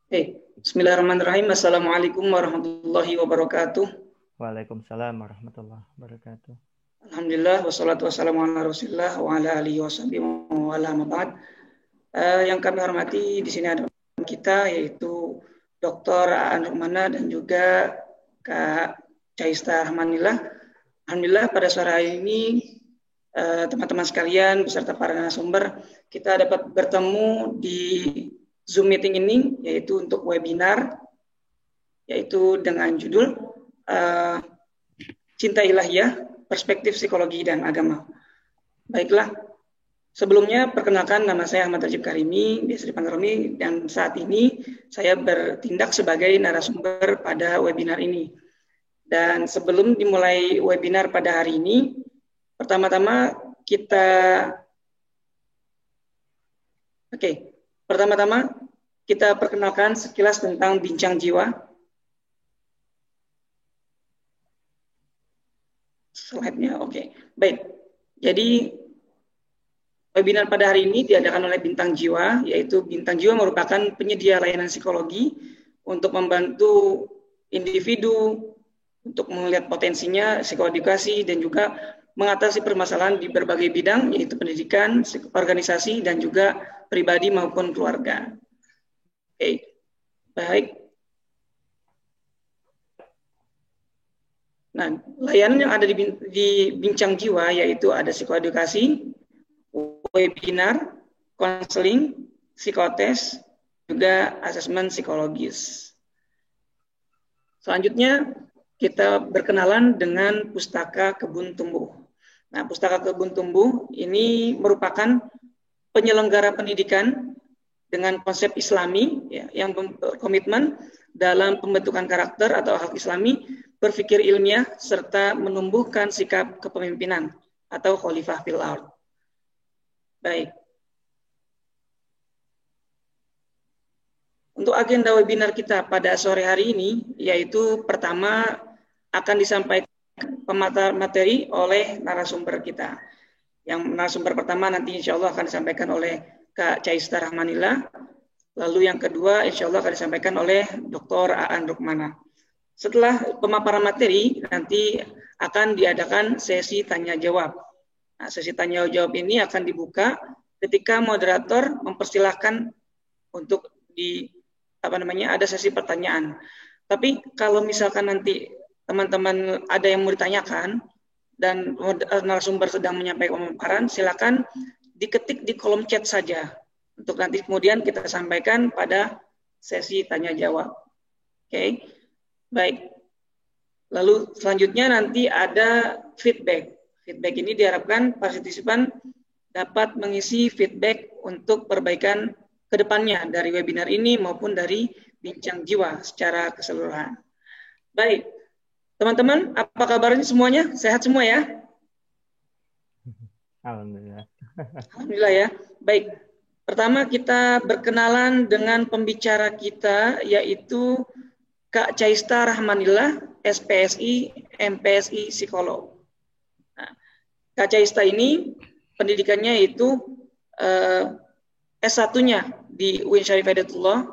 Bismillahirrahmanirrahim. Assalamualaikum warahmatullahi wabarakatuh. Waalaikumsalam warahmatullahi wabarakatuh. Alhamdulillah, wassalatu wassalamu ala rasulillah wa ala alihi washabihi wa ala ma ba'd. Yang kami hormati di sini ada kita yaitu Dr. Aan Rukmana dan juga Kak Chaista Rahmanillah. Alhamdulillah pada sore hari ini teman-teman sekalian beserta para narasumber kita dapat bertemu di Zoom meeting ini yaitu untuk webinar yaitu dengan judul Cinta Ilahiyah, Perspektif Psikologi dan Agama. Baiklah, sebelumnya perkenalkan nama saya Ahmad Rajib Karimi, biasa dipanggil Romi, dan saat ini saya bertindak sebagai narasumber pada webinar ini. Dan sebelum dimulai webinar pada hari ini, pertama-tama kita perkenalkan sekilas tentang bincang jiwa. Slide-nya, oke. Baik, jadi webinar pada hari ini diadakan oleh Bintang Jiwa, yaitu Bintang Jiwa merupakan penyedia layanan psikologi untuk membantu individu untuk melihat potensinya, psikoedukasi, dan juga mengatasi permasalahan di berbagai bidang, yaitu pendidikan, organisasi, dan juga pribadi maupun keluarga. Oke, baik. Nah, layanan yang ada di Bincang Jiwa yaitu ada psikoedukasi, webinar, konseling, psikotes, juga asesmen psikologis. Selanjutnya, kita berkenalan dengan Pustaka Kebun Tumbuh. Nah, Pustaka Kebun Tumbuh ini merupakan penyelenggara pendidikan dengan konsep Islami ya, yang berkomitmen dalam pembentukan karakter atau akhlak Islami, berpikir ilmiah, serta menumbuhkan sikap kepemimpinan atau khalifah fil ard. Baik. Untuk agenda webinar kita pada sore hari ini, yaitu pertama akan disampaikan materi oleh narasumber kita. Yang narasumber pertama nanti insya Allah akan disampaikan oleh Kak Chaista Rahmanillah. Lalu yang kedua insya Allah akan disampaikan oleh Dr. Aan Rukmana. Setelah pemaparan materi, nanti akan diadakan sesi tanya-jawab. Nah, sesi tanya-jawab ini akan dibuka ketika moderator mempersilahkan untuk ada sesi pertanyaan. Tapi kalau misalkan nanti teman-teman ada yang mau ditanyakan dan narasumber sedang menyampaikan pemaparan, silakan diketik di kolom chat saja untuk nanti kemudian kita sampaikan pada sesi tanya-jawab. Oke. Baik, lalu selanjutnya nanti ada feedback. Feedback ini diharapkan partisipan dapat mengisi feedback untuk perbaikan ke depannya dari webinar ini maupun dari Bincang Jiwa secara keseluruhan. Baik, teman-teman, apa kabarnya semuanya? Sehat semua ya? Alhamdulillah. Alhamdulillah ya. Baik, pertama kita berkenalan dengan pembicara kita yaitu Kak Chaista Rahmanillah, SPSI, MPSI, psikolog. Nah, Kak Chaista ini pendidikannya itu S1-nya di UIN Syarif Hidayatullah,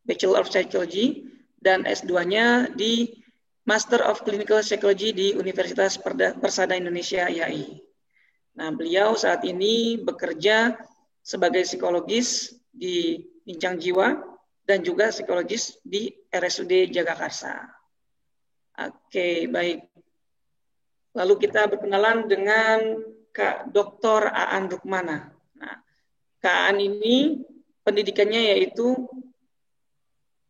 Bachelor of Psychology, dan S2-nya di Master of Clinical Psychology di Universitas Persada Indonesia, IAI. Nah, beliau saat ini bekerja sebagai psikologis di Bincang Jiwa, dan juga psikologis di RSUD Jagakarsa. Oke, baik. Lalu kita berkenalan dengan Kak Dr. Aan Rukmana. Nah, Kak Aan ini pendidikannya yaitu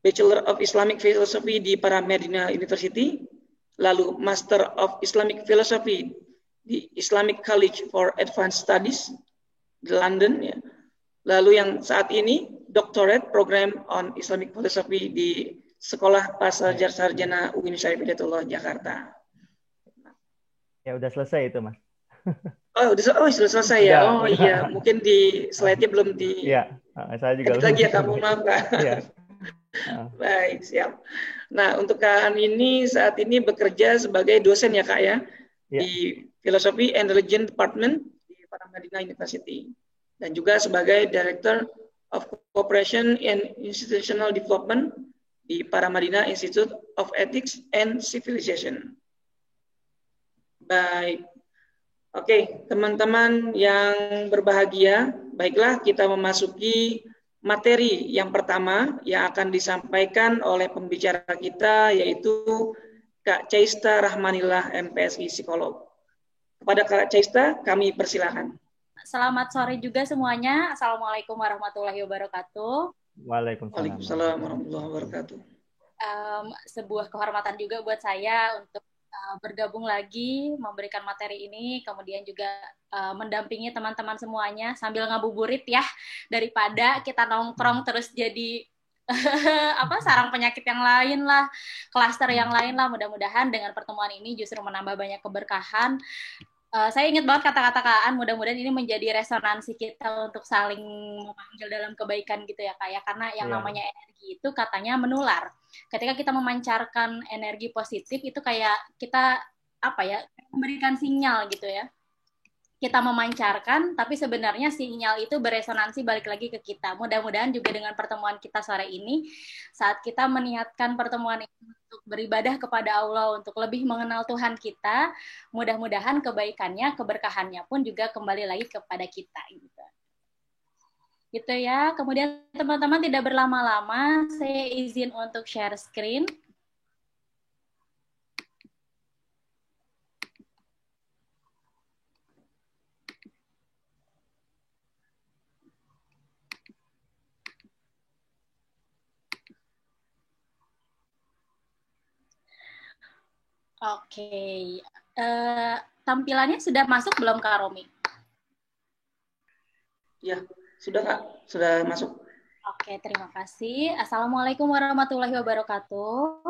Bachelor of Islamic Philosophy di Paramadina University, lalu Master of Islamic Philosophy di Islamic College for Advanced Studies di London, ya. Lalu yang saat ini Doctorate Program on Islamic Philosophy di Sekolah Pasar Sarjana UIN Syarif Hidayatullah Jakarta. Ya udah selesai itu, Mas. Sudah selesai ya. Oh iya, mungkin di slide-nya belum di. Iya, saya juga lagi ya, kamu maaf Kak. Iya. Baik, siap. Nah, untuk Kak An ini saat ini bekerja sebagai dosen ya Kak ya, di Philosophy and Religion Department di Paramadina University. Dan juga sebagai Director of Cooperation and Institutional Development di Paramadina Institute of Ethics and Civilization. Baik. Oke, teman-teman yang berbahagia, baiklah kita memasuki materi yang pertama yang akan disampaikan oleh pembicara kita, yaitu Kak Chaista Rahmanillah, MPSI Psikolog. Kepada Kak Chaista, kami persilakan. Selamat sore juga semuanya. Assalamualaikum warahmatullahi wabarakatuh. Waalaikumsalam warahmatullahi wabarakatuh. Sebuah kehormatan juga buat saya untuk bergabung lagi, memberikan materi ini, kemudian juga mendampingi teman-teman semuanya sambil ngabuburit ya, daripada kita nongkrong terus jadi sarang penyakit yang lain lah, klaster yang lain lah. Mudah-mudahan dengan pertemuan ini justru menambah banyak keberkahan. Saya ingat banget kata-kata Kak Aan, mudah-mudahan ini menjadi resonansi kita untuk saling memanggil dalam kebaikan gitu ya Kak ya, karena yang namanya energi itu katanya menular. Ketika kita memancarkan energi positif itu kayak kita memberikan sinyal gitu ya. Kita memancarkan, tapi sebenarnya sinyal itu beresonansi balik lagi ke kita. Mudah-mudahan juga dengan pertemuan kita sore ini, saat kita meniatkan pertemuan ini untuk beribadah kepada Allah, untuk lebih mengenal Tuhan kita, mudah-mudahan kebaikannya, keberkahannya pun juga kembali lagi kepada kita. Gitu ya. Kemudian teman-teman tidak berlama-lama, saya izin untuk share screen. Oke, tampilannya sudah masuk belum Kak Romi? Ya, sudah Kak, sudah masuk. Oke, terima kasih. Assalamualaikum warahmatullahi wabarakatuh.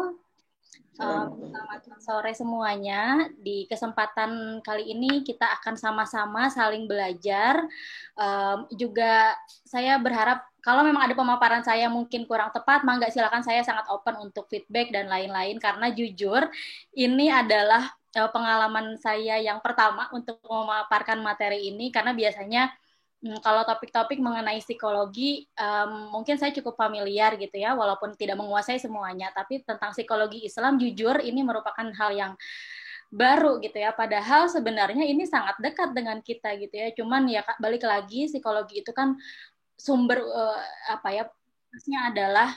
Selamat sore semuanya. Di kesempatan kali ini kita akan sama-sama saling belajar. Juga saya berharap kalau memang ada pemaparan saya mungkin kurang tepat, mangga silakan, saya sangat open untuk feedback dan lain-lain, karena jujur ini adalah pengalaman saya yang pertama untuk memaparkan materi ini, karena biasanya kalau topik-topik mengenai psikologi mungkin saya cukup familiar gitu ya, walaupun tidak menguasai semuanya, tapi tentang psikologi Islam jujur ini merupakan hal yang baru gitu ya, padahal sebenarnya ini sangat dekat dengan kita gitu ya, cuman ya balik lagi psikologi itu kan sumber adalah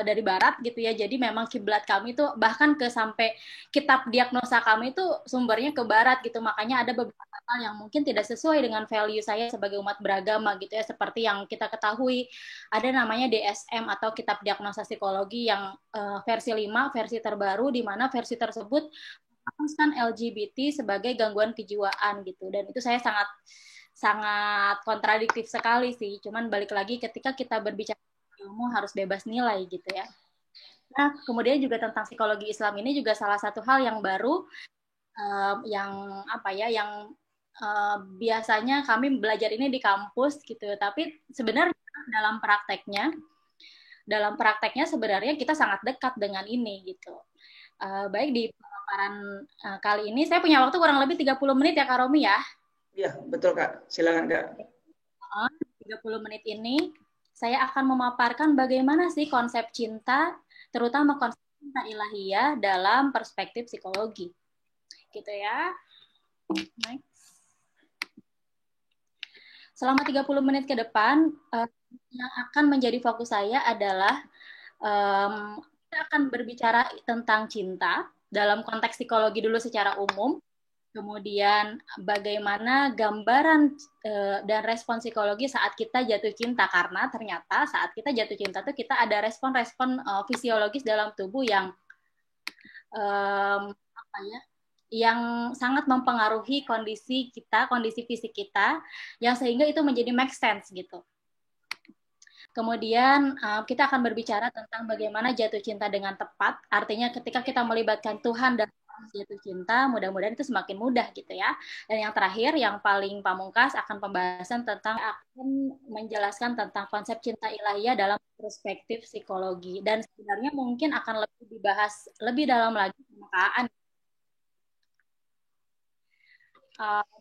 dari barat gitu ya, jadi memang kiblat kami itu bahkan ke sampai kitab diagnosa kami itu sumbernya ke barat gitu, makanya ada beberapa hal yang mungkin tidak sesuai dengan value saya sebagai umat beragama gitu ya, seperti yang kita ketahui ada namanya DSM atau kitab diagnosa psikologi yang versi 5, versi terbaru, di mana versi tersebut menghapuskan LGBT sebagai gangguan kejiwaan gitu, dan itu saya sangat kontradiktif sekali sih. Cuman balik lagi ketika kita berbicara ilmu harus bebas nilai gitu ya. Nah, kemudian juga tentang psikologi Islam ini juga salah satu hal yang baru yang biasanya kami belajar ini di kampus gitu, tapi sebenarnya dalam prakteknya sebenarnya kita sangat dekat dengan ini gitu. Baik, di pemaparan kali ini saya punya waktu kurang lebih 30 menit ya Kak Romi ya. Iya, betul Kak. Silakan Kak. 30 menit ini saya akan memaparkan bagaimana sih konsep cinta, terutama konsep cinta ilahiyah dalam perspektif psikologi. Gitu ya. Next. Selama 30 menit ke depan, yang akan menjadi fokus saya adalah kita akan berbicara tentang cinta dalam konteks psikologi dulu secara umum. Kemudian bagaimana gambaran dan respon psikologi saat kita jatuh cinta, karena ternyata saat kita jatuh cinta tuh kita ada respon-respon fisiologis dalam tubuh yang yang sangat mempengaruhi kondisi kita, kondisi fisik kita, yang sehingga itu menjadi make sense gitu. Kemudian kita akan berbicara tentang bagaimana jatuh cinta dengan tepat, artinya ketika kita melibatkan Tuhan dan jatuh cinta, mudah-mudahan itu semakin mudah gitu ya. Dan yang terakhir, yang paling pamungkas akan pembahasan tentang, akan menjelaskan tentang konsep cinta ilahiyah dalam perspektif psikologi. Dan sebenarnya mungkin akan lebih dibahas lebih dalam lagi sama Kak Aan.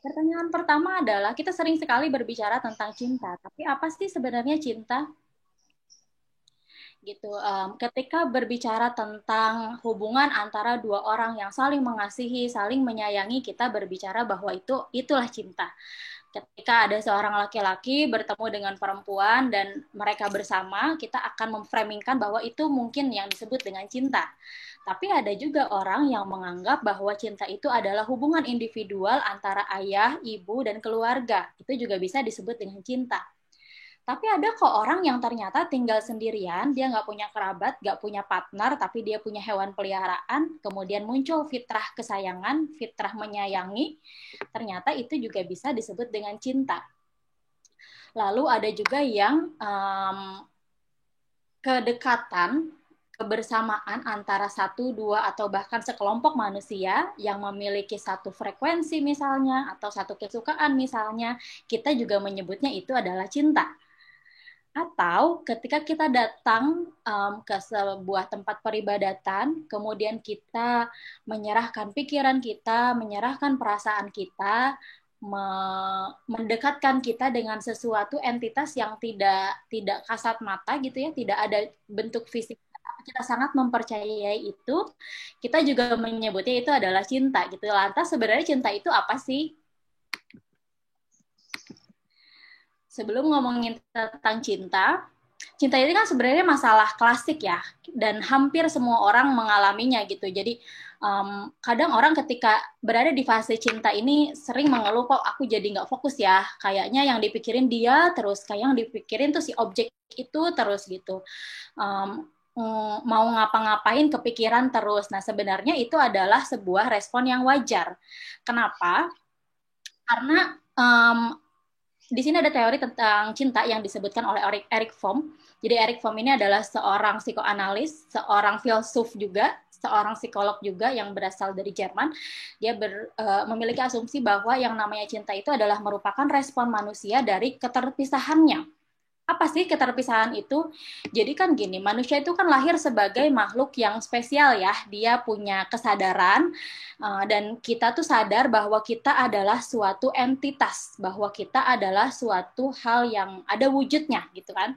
Pertanyaan pertama adalah kita sering sekali berbicara tentang cinta, tapi apa sih sebenarnya cinta? Gitu. Ketika berbicara tentang hubungan antara dua orang yang saling mengasihi, saling menyayangi, kita berbicara bahwa itulah cinta. Ketika ada seorang laki-laki bertemu dengan perempuan dan mereka bersama, kita akan memframingkan bahwa itu mungkin yang disebut dengan cinta. Tapi ada juga orang yang menganggap bahwa cinta itu adalah hubungan individual antara ayah, ibu, dan keluarga. Itu juga bisa disebut dengan cinta. Tapi ada kok orang yang ternyata tinggal sendirian, dia nggak punya kerabat, nggak punya partner, tapi dia punya hewan peliharaan, kemudian muncul fitrah kesayangan, fitrah menyayangi, ternyata itu juga bisa disebut dengan cinta. Lalu ada juga yang kedekatan, kebersamaan antara satu, dua, atau bahkan sekelompok manusia yang memiliki satu frekuensi misalnya, atau satu kesukaan misalnya, kita juga menyebutnya itu adalah cinta. Atau ketika kita datang ke sebuah tempat peribadatan, kemudian kita menyerahkan pikiran kita, menyerahkan perasaan kita, mendekatkan kita dengan sesuatu entitas yang tidak kasat mata gitu ya, tidak ada bentuk fisik. Kita sangat mempercayai itu, kita juga menyebutnya itu adalah cinta gitu. Lantas sebenarnya cinta itu apa sih? Sebelum ngomongin tentang cinta, cinta ini kan sebenarnya masalah klasik ya, dan hampir semua orang mengalaminya gitu. Jadi kadang orang ketika berada di fase cinta ini sering mengeluh, kok aku jadi nggak fokus ya, kayaknya yang dipikirin dia terus, kayak yang dipikirin tuh si objek itu terus gitu. Mau ngapa-ngapain kepikiran terus. Nah sebenarnya itu adalah sebuah respon yang wajar. Kenapa? Karena di sini ada teori tentang cinta yang disebutkan oleh Erich Fromm. Jadi Erich Fromm ini adalah seorang psikoanalis, seorang filsuf juga, seorang psikolog juga yang berasal dari Jerman. Dia memiliki asumsi bahwa yang namanya cinta itu adalah merupakan respon manusia dari keterpisahannya. Apa sih keterpisahan itu? Jadi kan gini, manusia itu kan lahir sebagai makhluk yang spesial ya. Dia punya kesadaran dan kita tuh sadar bahwa kita adalah suatu entitas, bahwa kita adalah suatu hal yang ada wujudnya gitu kan.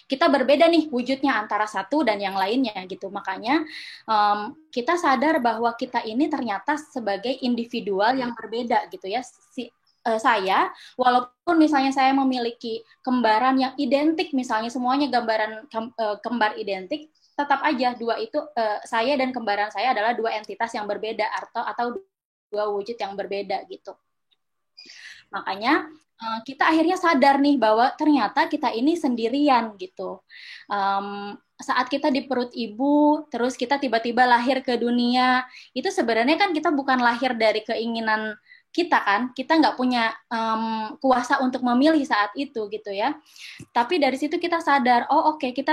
Kita berbeda nih wujudnya antara satu dan yang lainnya gitu. Makanya kita sadar bahwa kita ini ternyata sebagai individual yang berbeda gitu ya. Saya, walaupun misalnya saya memiliki kembaran yang identik, misalnya semuanya gambaran kembar identik, tetap aja saya dan kembaran saya adalah dua entitas yang berbeda atau dua wujud yang berbeda gitu. Makanya kita akhirnya sadar nih bahwa ternyata kita ini sendirian gitu. Saat kita di perut ibu, terus kita tiba-tiba lahir ke dunia, itu sebenarnya kan kita bukan lahir dari keinginan kita kan, kita nggak punya kuasa untuk memilih saat itu gitu ya. Tapi dari situ kita sadar, kita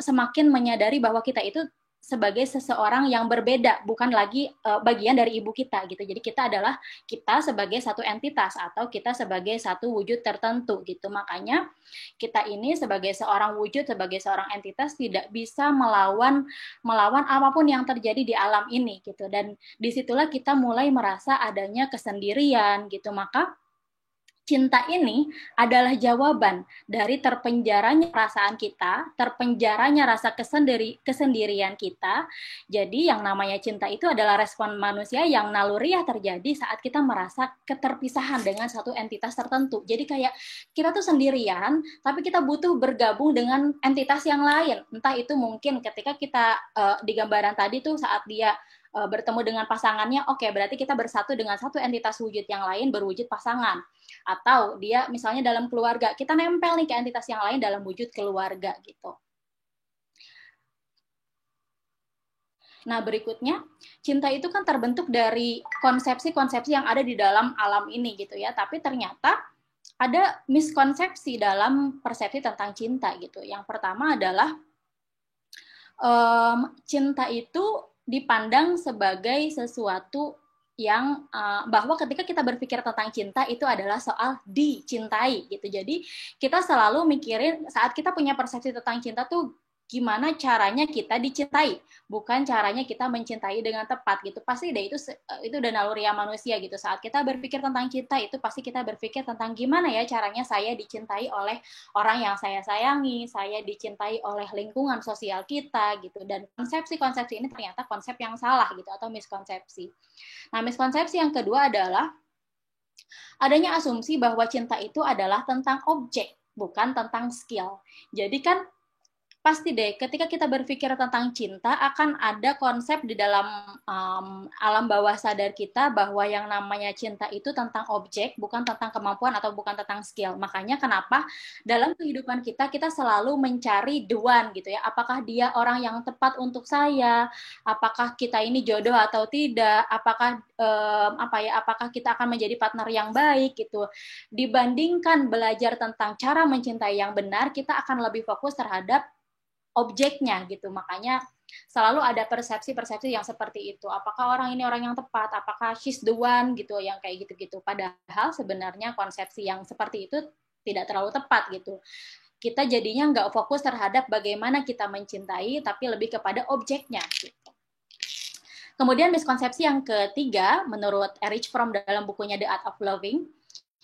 semakin menyadari bahwa kita itu sebagai seseorang yang berbeda, bukan lagi bagian dari ibu kita gitu. Jadi kita sebagai satu entitas atau kita sebagai satu wujud tertentu gitu. Makanya kita ini sebagai seorang wujud, sebagai seorang entitas tidak bisa melawan apapun yang terjadi di alam ini gitu. Dan disitulah kita mulai merasa adanya kesendirian gitu. Maka cinta ini adalah jawaban dari terpenjaranya perasaan kita, terpenjaranya rasa kesendirian kita. Jadi yang namanya cinta itu adalah respon manusia yang naluriah terjadi saat kita merasa keterpisahan dengan satu entitas tertentu. Jadi kayak kita tuh sendirian, tapi kita butuh bergabung dengan entitas yang lain. Entah itu mungkin ketika kita di gambaran tadi tuh saat dia bertemu dengan pasangannya, berarti kita bersatu dengan satu entitas wujud yang lain berwujud pasangan. Atau dia misalnya dalam keluarga, kita nempel nih ke entitas yang lain dalam wujud keluarga gitu. Nah berikutnya, cinta itu kan terbentuk dari konsepsi-konsepsi yang ada di dalam alam ini gitu ya, tapi ternyata ada miskonsepsi dalam persepsi tentang cinta gitu. Yang pertama adalah cinta itu dipandang sebagai sesuatu yang bahwa ketika kita berpikir tentang cinta itu adalah soal dicintai gitu. Jadi kita selalu mikirin saat kita punya persepsi tentang cinta tuh gimana caranya kita dicintai, bukan caranya kita mencintai dengan tepat gitu. Pasti deh itu udah naluri manusia gitu. Saat kita berpikir tentang cinta itu pasti kita berpikir tentang gimana ya caranya saya dicintai oleh orang yang saya sayangi, saya dicintai oleh lingkungan sosial kita gitu. Dan konsepsi-konsepsi ini ternyata konsep yang salah gitu atau miskonsepsi. Nah, miskonsepsi yang kedua adalah adanya asumsi bahwa cinta itu adalah tentang objek, bukan tentang skill. Jadi kan pasti deh, ketika kita berpikir tentang cinta, akan ada konsep di dalam alam bawah sadar kita bahwa yang namanya cinta itu tentang objek, bukan tentang kemampuan atau bukan tentang skill. Makanya kenapa dalam kehidupan kita, kita selalu mencari the one gitu ya. Apakah dia orang yang tepat untuk saya? Apakah kita ini jodoh atau tidak? Apakah apakah kita akan menjadi partner yang baik gitu. Dibandingkan belajar tentang cara mencintai yang benar, kita akan lebih fokus terhadap objeknya gitu. Makanya selalu ada persepsi-persepsi yang seperti itu. Apakah orang ini orang yang tepat? Apakah she's the one gitu, yang kayak gitu-gitu. Padahal sebenarnya konsepsi yang seperti itu tidak terlalu tepat gitu. Kita jadinya nggak fokus terhadap bagaimana kita mencintai, tapi lebih kepada objeknya gitu. Kemudian miskonsepsi yang ketiga, menurut Erich Fromm dalam bukunya The Art of Loving,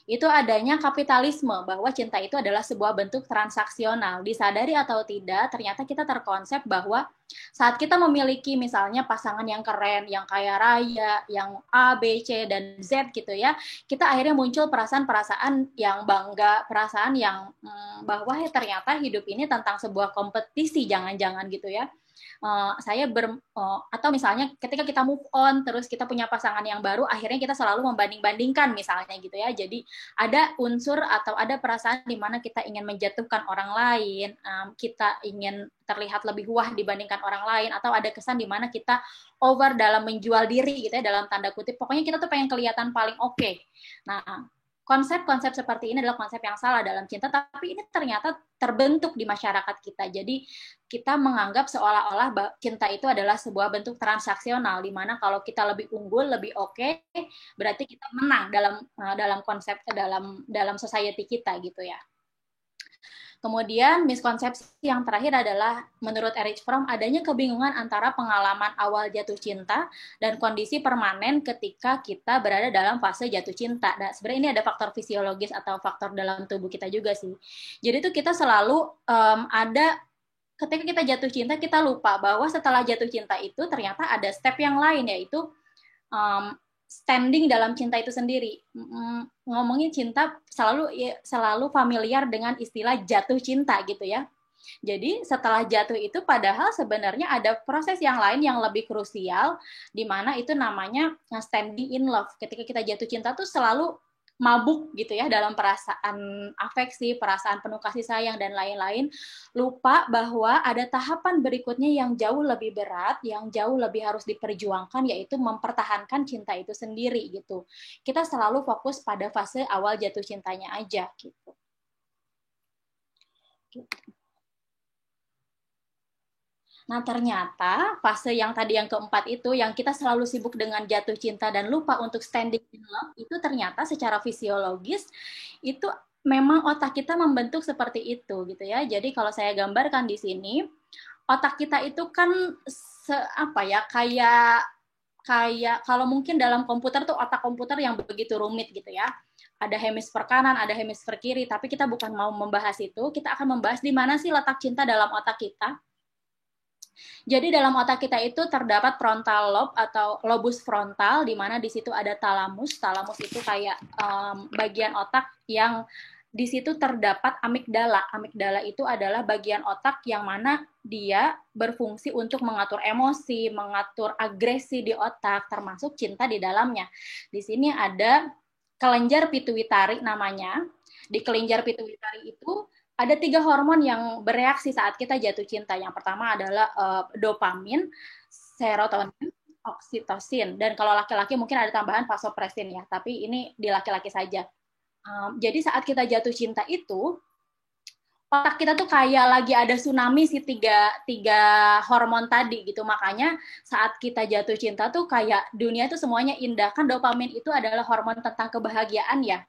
itu adanya kapitalisme, bahwa cinta itu adalah sebuah bentuk transaksional. Disadari atau tidak, ternyata kita terkonsep bahwa saat kita memiliki misalnya pasangan yang keren, yang kaya raya, yang A, B, C, dan Z gitu ya, kita akhirnya muncul perasaan-perasaan yang bangga, perasaan yang bahwa ternyata hidup ini tentang sebuah kompetisi, jangan-jangan gitu ya. Atau misalnya ketika kita move on terus kita punya pasangan yang baru, akhirnya kita selalu membanding-bandingkan misalnya gitu ya. Jadi ada unsur atau ada perasaan di mana kita ingin menjatuhkan orang lain, kita ingin terlihat lebih wah dibandingkan orang lain, atau ada kesan di mana kita over dalam menjual diri gitu ya, dalam tanda kutip. Pokoknya kita tuh pengen kelihatan paling oke. Nah, konsep-konsep seperti ini adalah konsep yang salah dalam cinta, tapi ini ternyata terbentuk di masyarakat kita. Jadi kita menganggap seolah-olah cinta itu adalah sebuah bentuk transaksional, di mana kalau kita lebih unggul, lebih oke, berarti kita menang dalam konsep dalam society kita gitu ya. Kemudian miskonsepsi yang terakhir adalah menurut Erich Fromm adanya kebingungan antara pengalaman awal jatuh cinta dan kondisi permanen ketika kita berada dalam fase jatuh cinta. Dan sebenarnya ini ada faktor fisiologis atau faktor dalam tubuh kita juga sih. Jadi itu kita selalu ada ketika kita jatuh cinta, kita lupa bahwa setelah jatuh cinta itu ternyata ada step yang lain, yaitu standing dalam cinta itu sendiri. Ngomongin cinta selalu familiar dengan istilah jatuh cinta gitu ya. Jadi setelah jatuh itu padahal sebenarnya ada proses yang lain yang lebih krusial, di mana itu namanya standing in love. Ketika kita jatuh cinta tuh selalu mabuk gitu ya dalam perasaan afeksi, perasaan penuh kasih sayang dan lain-lain, lupa bahwa ada tahapan berikutnya yang jauh lebih berat, yang jauh lebih harus diperjuangkan, yaitu mempertahankan cinta itu sendiri gitu. Kita selalu fokus pada fase awal jatuh cintanya aja gitu. Nah, ternyata fase yang tadi yang keempat itu, yang kita selalu sibuk dengan jatuh cinta dan lupa untuk standing in love, itu ternyata secara fisiologis itu memang otak kita membentuk seperti itu gitu ya. Jadi kalau saya gambarkan di sini, otak kita itu kan kayak kalau mungkin dalam komputer tuh otak komputer yang begitu rumit gitu ya. Ada hemisfer kanan, ada hemisfer kiri, tapi kita bukan mau membahas itu, kita akan membahas di mana sih letak cinta dalam otak kita. Jadi dalam otak kita itu terdapat frontal lobe atau lobus frontal, di mana di situ ada talamus. Talamus itu kayak bagian otak yang di situ terdapat amigdala. Amigdala itu adalah bagian otak yang mana dia berfungsi untuk mengatur emosi, mengatur agresi di otak, termasuk cinta di dalamnya. Di sini ada kelenjar pituitari namanya. Di kelenjar pituitari itu ada 3 hormon yang bereaksi saat kita jatuh cinta. Yang pertama adalah dopamin, serotonin, oksitosin. Dan kalau laki-laki mungkin ada tambahan vasopresin ya, tapi ini di laki-laki saja. Jadi saat kita jatuh cinta itu, otak kita tuh kayak lagi ada tsunami si tiga hormon tadi gitu. Makanya saat kita jatuh cinta tuh kayak dunia tuh semuanya indah. Kan dopamin itu adalah hormon tentang kebahagiaan ya.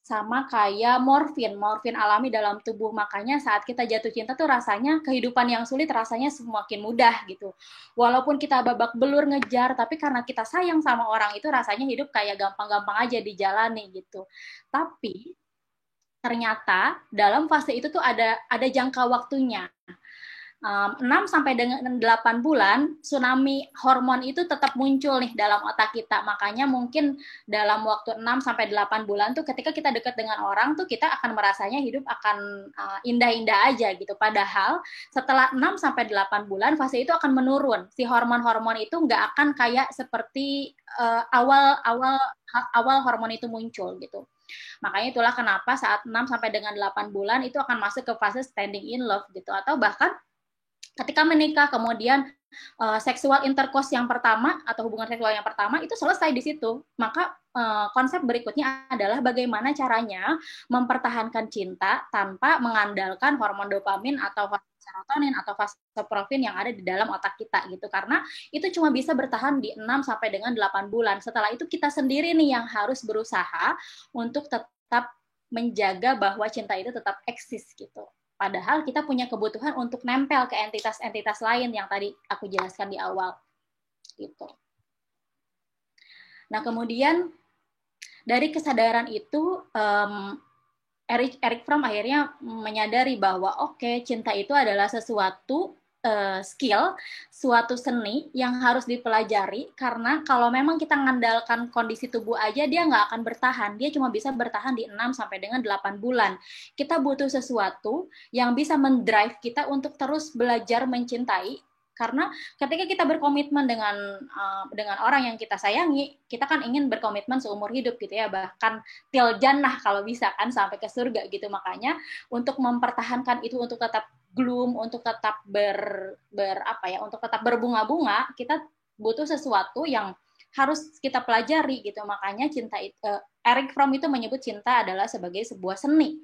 sama kayak morfin alami dalam tubuh. Makanya saat kita jatuh cinta tuh rasanya kehidupan yang sulit rasanya semakin mudah gitu. Walaupun kita babak belur ngejar, tapi karena kita sayang sama orang itu rasanya hidup kayak gampang-gampang aja dijalani gitu. Tapi ternyata dalam fase itu tuh ada jangka waktunya. 6 sampai dengan 8 bulan tsunami hormon itu tetap muncul nih dalam otak kita. Makanya mungkin dalam waktu 6 sampai 8 bulan tuh ketika kita dekat dengan orang tuh kita akan merasanya hidup akan indah-indah aja gitu. Padahal setelah 6 sampai 8 bulan fase itu akan menurun. Si hormon-hormon itu nggak akan kayak seperti awal hormon itu muncul gitu. Makanya itulah kenapa saat 6 sampai dengan 8 bulan itu akan masuk ke fase standing in love gitu, atau bahkan ketika menikah kemudian seksual intercourse yang pertama atau hubungan seksual yang pertama itu selesai di situ. Maka konsep berikutnya adalah bagaimana caranya mempertahankan cinta tanpa mengandalkan hormon dopamin atau hormon serotonin atau vasopressin yang ada di dalam otak kita gitu. Karena itu cuma bisa bertahan di 6 sampai dengan 8 bulan. Setelah itu kita sendiri nih yang harus berusaha untuk tetap menjaga bahwa cinta itu tetap eksis gitu. Padahal kita punya kebutuhan untuk nempel ke entitas-entitas lain yang tadi aku jelaskan di awal. Gitu. Nah, kemudian dari kesadaran itu, Erich Fromm akhirnya menyadari bahwa oke, cinta itu adalah sesuatu skill, suatu seni yang harus dipelajari, karena kalau memang kita mengandalkan kondisi tubuh aja dia nggak akan bertahan, dia cuma bisa bertahan di 6 sampai dengan 8 bulan. Kita butuh sesuatu yang bisa mendrive kita untuk terus belajar mencintai, karena ketika kita berkomitmen dengan orang yang kita sayangi, kita kan ingin berkomitmen seumur hidup gitu ya, bahkan til jannah kalau bisa kan sampai ke surga gitu. Makanya untuk mempertahankan itu, untuk tetap gloom, untuk tetap untuk tetap berbunga-bunga, kita butuh sesuatu yang harus kita pelajari gitu. Makanya cinta itu, Erich Fromm itu menyebut cinta adalah sebagai sebuah seni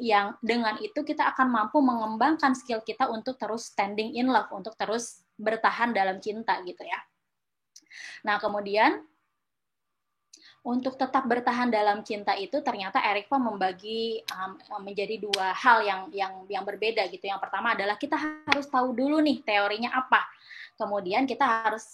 yang dengan itu kita akan mampu mengembangkan skill kita untuk terus standing in love, untuk terus bertahan dalam cinta gitu ya. Nah, kemudian untuk tetap bertahan dalam cinta itu ternyata Erich Fromm membagi menjadi dua hal yang berbeda gitu. Yang pertama adalah kita harus tahu dulu nih teorinya apa. Kemudian kita harus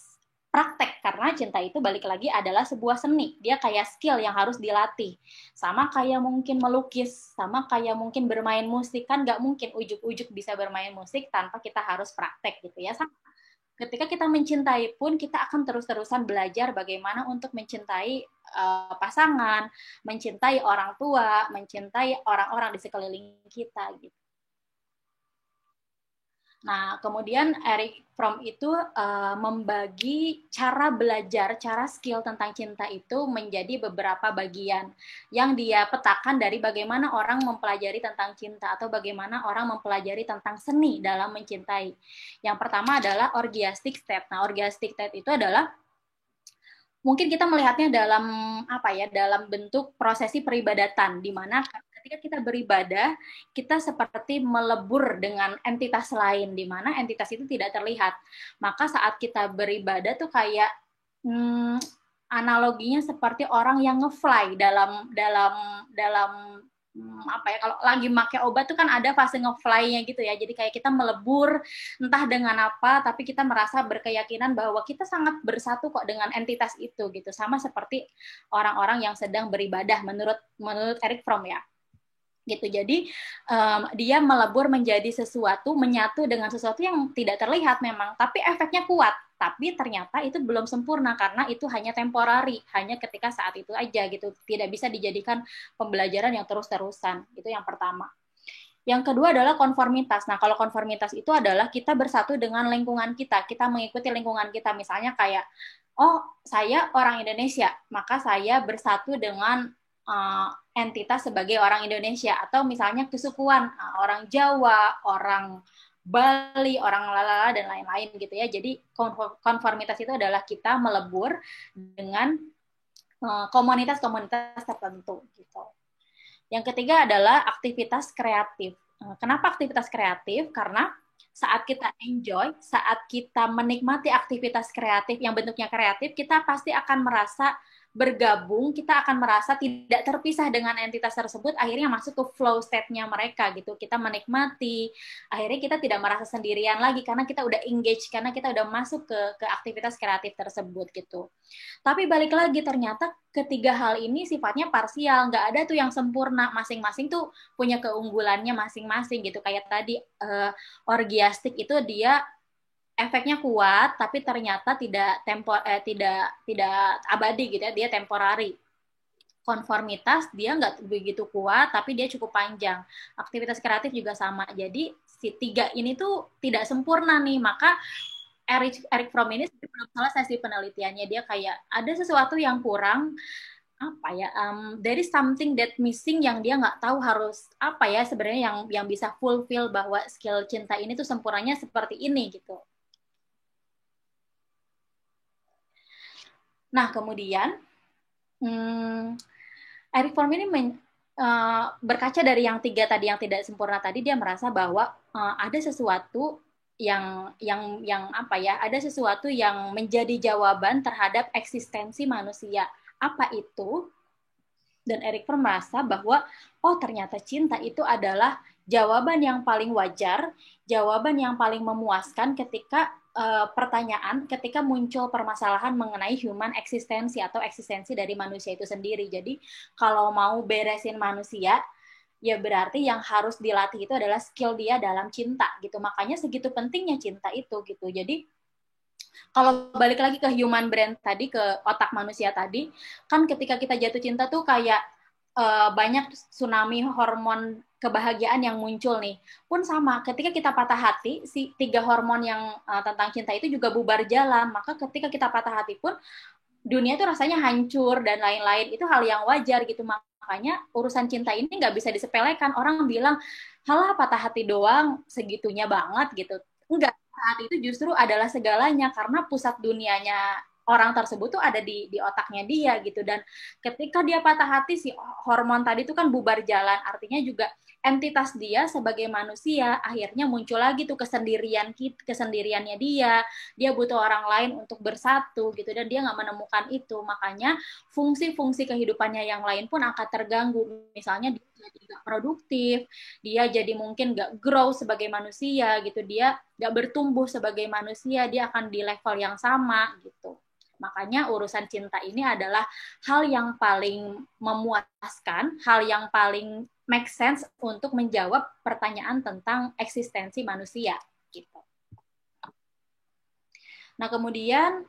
praktek, karena cinta itu balik lagi adalah sebuah seni. Dia kayak skill yang harus dilatih. Sama kayak mungkin melukis, sama kayak mungkin bermain musik. Kan nggak mungkin ujuk-ujuk bisa bermain musik tanpa kita harus praktek gitu ya. Sama. Ketika kita mencintai pun kita akan terus-terusan belajar bagaimana untuk mencintai pasangan, mencintai orang tua, mencintai orang-orang di sekeliling kita gitu. Nah, kemudian Erich Fromm itu membagi cara belajar, cara skill tentang cinta itu menjadi beberapa bagian yang dia petakan dari bagaimana orang mempelajari tentang cinta atau bagaimana orang mempelajari tentang seni dalam mencintai. Yang pertama adalah orgiastic state. Nah, orgiastic state itu adalah mungkin kita melihatnya dalam bentuk prosesi peribadatan, di mana ketika kita beribadah, kita seperti melebur dengan entitas lain, di mana entitas itu tidak terlihat. Maka saat kita beribadah tuh kayak analoginya seperti orang yang nge-fly dalam kalau lagi pakai obat tuh kan ada fase nge-fly-nya gitu ya. Jadi kayak kita melebur entah dengan apa, tapi kita merasa berkeyakinan bahwa kita sangat bersatu kok dengan entitas itu gitu. Sama seperti orang-orang yang sedang beribadah menurut Erich Fromm ya. Gitu. Jadi dia melebur menjadi sesuatu, menyatu dengan sesuatu yang tidak terlihat memang, tapi efeknya kuat. Tapi ternyata itu belum sempurna karena itu hanya temporari, hanya ketika saat itu aja gitu. Tidak bisa dijadikan pembelajaran yang terus-terusan. Itu yang pertama. Yang kedua adalah konformitas. Nah, kalau konformitas itu adalah kita bersatu dengan lingkungan kita. Kita mengikuti lingkungan kita. Misalnya kayak, oh, saya orang Indonesia, maka saya bersatu dengan entitas sebagai orang Indonesia. Atau misalnya kesukuan, orang Jawa, orang Bali, orang lalala, dan lain-lain gitu ya. Jadi konformitas itu adalah kita melebur dengan komunitas-komunitas tertentu gitu. Yang ketiga adalah aktivitas kreatif. Kenapa aktivitas kreatif? Karena saat kita enjoy, saat kita menikmati aktivitas kreatif yang bentuknya kreatif, kita pasti akan merasa bergabung, kita akan merasa tidak terpisah dengan entitas tersebut, akhirnya masuk ke flow state-nya mereka gitu. Kita menikmati, akhirnya kita tidak merasa sendirian lagi karena kita udah engage, karena kita udah masuk ke aktivitas kreatif tersebut gitu. Tapi balik lagi, ternyata ketiga hal ini sifatnya parsial, nggak ada tuh yang sempurna, masing-masing tuh punya keunggulannya masing-masing gitu. Kayak tadi orgiastik itu dia efeknya kuat, tapi ternyata tidak abadi gitu ya, dia temporary. Konformitas dia nggak begitu kuat, tapi dia cukup panjang. Aktivitas kreatif juga sama. Jadi si tiga ini tuh tidak sempurna nih, maka Eric Fromm ini belum selesai sih penelitiannya, dia kayak ada sesuatu yang kurang, apa ya, there is something that missing yang dia nggak tahu harus apa ya sebenarnya yang bisa fulfill bahwa skill cinta ini tuh sempurnanya seperti ini gitu. Nah, kemudian Eric Fromm ini berkaca dari yang tiga tadi yang tidak sempurna tadi, dia merasa bahwa ada sesuatu yang apa ya, ada sesuatu yang menjadi jawaban terhadap eksistensi manusia. Apa itu? Dan Eric Fromm merasa bahwa ternyata cinta itu adalah jawaban yang paling wajar, jawaban yang paling memuaskan ketika pertanyaan, ketika muncul permasalahan mengenai human eksistensi atau eksistensi dari manusia itu sendiri. Jadi kalau mau beresin manusia, ya berarti yang harus dilatih itu adalah skill dia dalam cinta gitu. Makanya segitu pentingnya cinta itu gitu. Jadi kalau balik lagi ke human brain tadi, ke otak manusia tadi, kan ketika kita jatuh cinta tuh kayak banyak tsunami hormon kebahagiaan yang muncul nih. Pun sama, ketika kita patah hati, si 3 hormon yang tentang cinta itu juga bubar jalan. Maka ketika kita patah hati pun, dunia itu rasanya hancur dan lain-lain. Itu hal yang wajar gitu. Makanya urusan cinta ini nggak bisa disepelekan. Orang bilang, halah patah hati doang, segitunya banget gitu. Enggak, saat itu justru adalah segalanya, karena pusat dunianya orang tersebut tuh ada di otaknya dia gitu. Dan ketika dia patah hati, si hormon tadi tuh kan bubar jalan, artinya juga entitas dia sebagai manusia akhirnya muncul lagi tuh kesendiriannya dia butuh orang lain untuk bersatu gitu, dan dia nggak menemukan itu. Makanya fungsi-fungsi kehidupannya yang lain pun akan terganggu, misalnya dia jadi nggak produktif, dia jadi mungkin nggak grow sebagai manusia gitu, dia nggak bertumbuh sebagai manusia, dia akan di level yang sama gitu. Makanya urusan cinta ini adalah hal yang paling memuaskan, hal yang paling make sense untuk menjawab pertanyaan tentang eksistensi manusia gitu. Nah, kemudian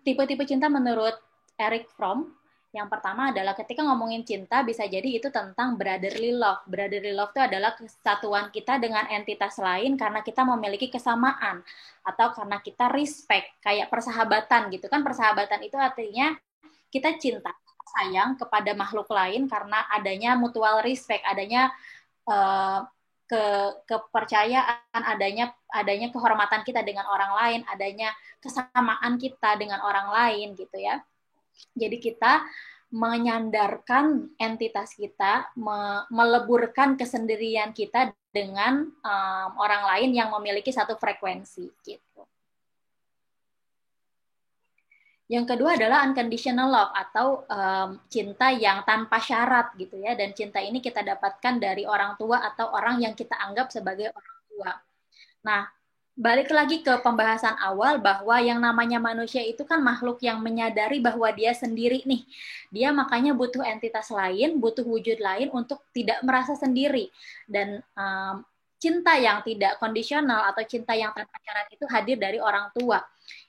tipe-tipe cinta menurut Eric Fromm, yang pertama adalah ketika ngomongin cinta bisa jadi itu tentang brotherly love. Brotherly love itu adalah kesatuan kita dengan entitas lain karena kita memiliki kesamaan atau karena kita respect, kayak persahabatan gitu kan. Persahabatan itu artinya kita cinta, sayang kepada makhluk lain karena adanya mutual respect, adanya kepercayaan, adanya kehormatan kita dengan orang lain, adanya kesamaan kita dengan orang lain gitu ya. Jadi kita menyandarkan entitas kita, meleburkan kesendirian kita dengan orang lain yang memiliki satu frekuensi gitu. Yang kedua adalah unconditional love atau cinta yang tanpa syarat gitu ya. Dan cinta ini kita dapatkan dari orang tua atau orang yang kita anggap sebagai orang tua. Nah, balik lagi ke pembahasan awal bahwa yang namanya manusia itu kan makhluk yang menyadari bahwa dia sendiri nih. Dia makanya butuh entitas lain, butuh wujud lain untuk tidak merasa sendiri. Dan cinta yang tidak kondisional atau cinta yang tanpa syarat itu hadir dari orang tua.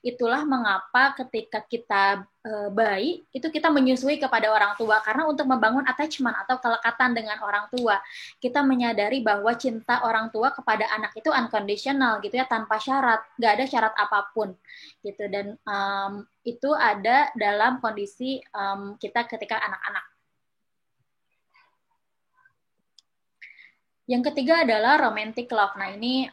Itulah mengapa ketika kita bayi, itu kita menyusui kepada orang tua. Karena untuk membangun attachment atau kelekatan dengan orang tua, kita menyadari bahwa cinta orang tua kepada anak itu unconditional gitu ya, tanpa syarat, nggak ada syarat apapun gitu. Dan itu ada dalam kondisi kita ketika anak-anak. Yang ketiga adalah romantic love. Nah ini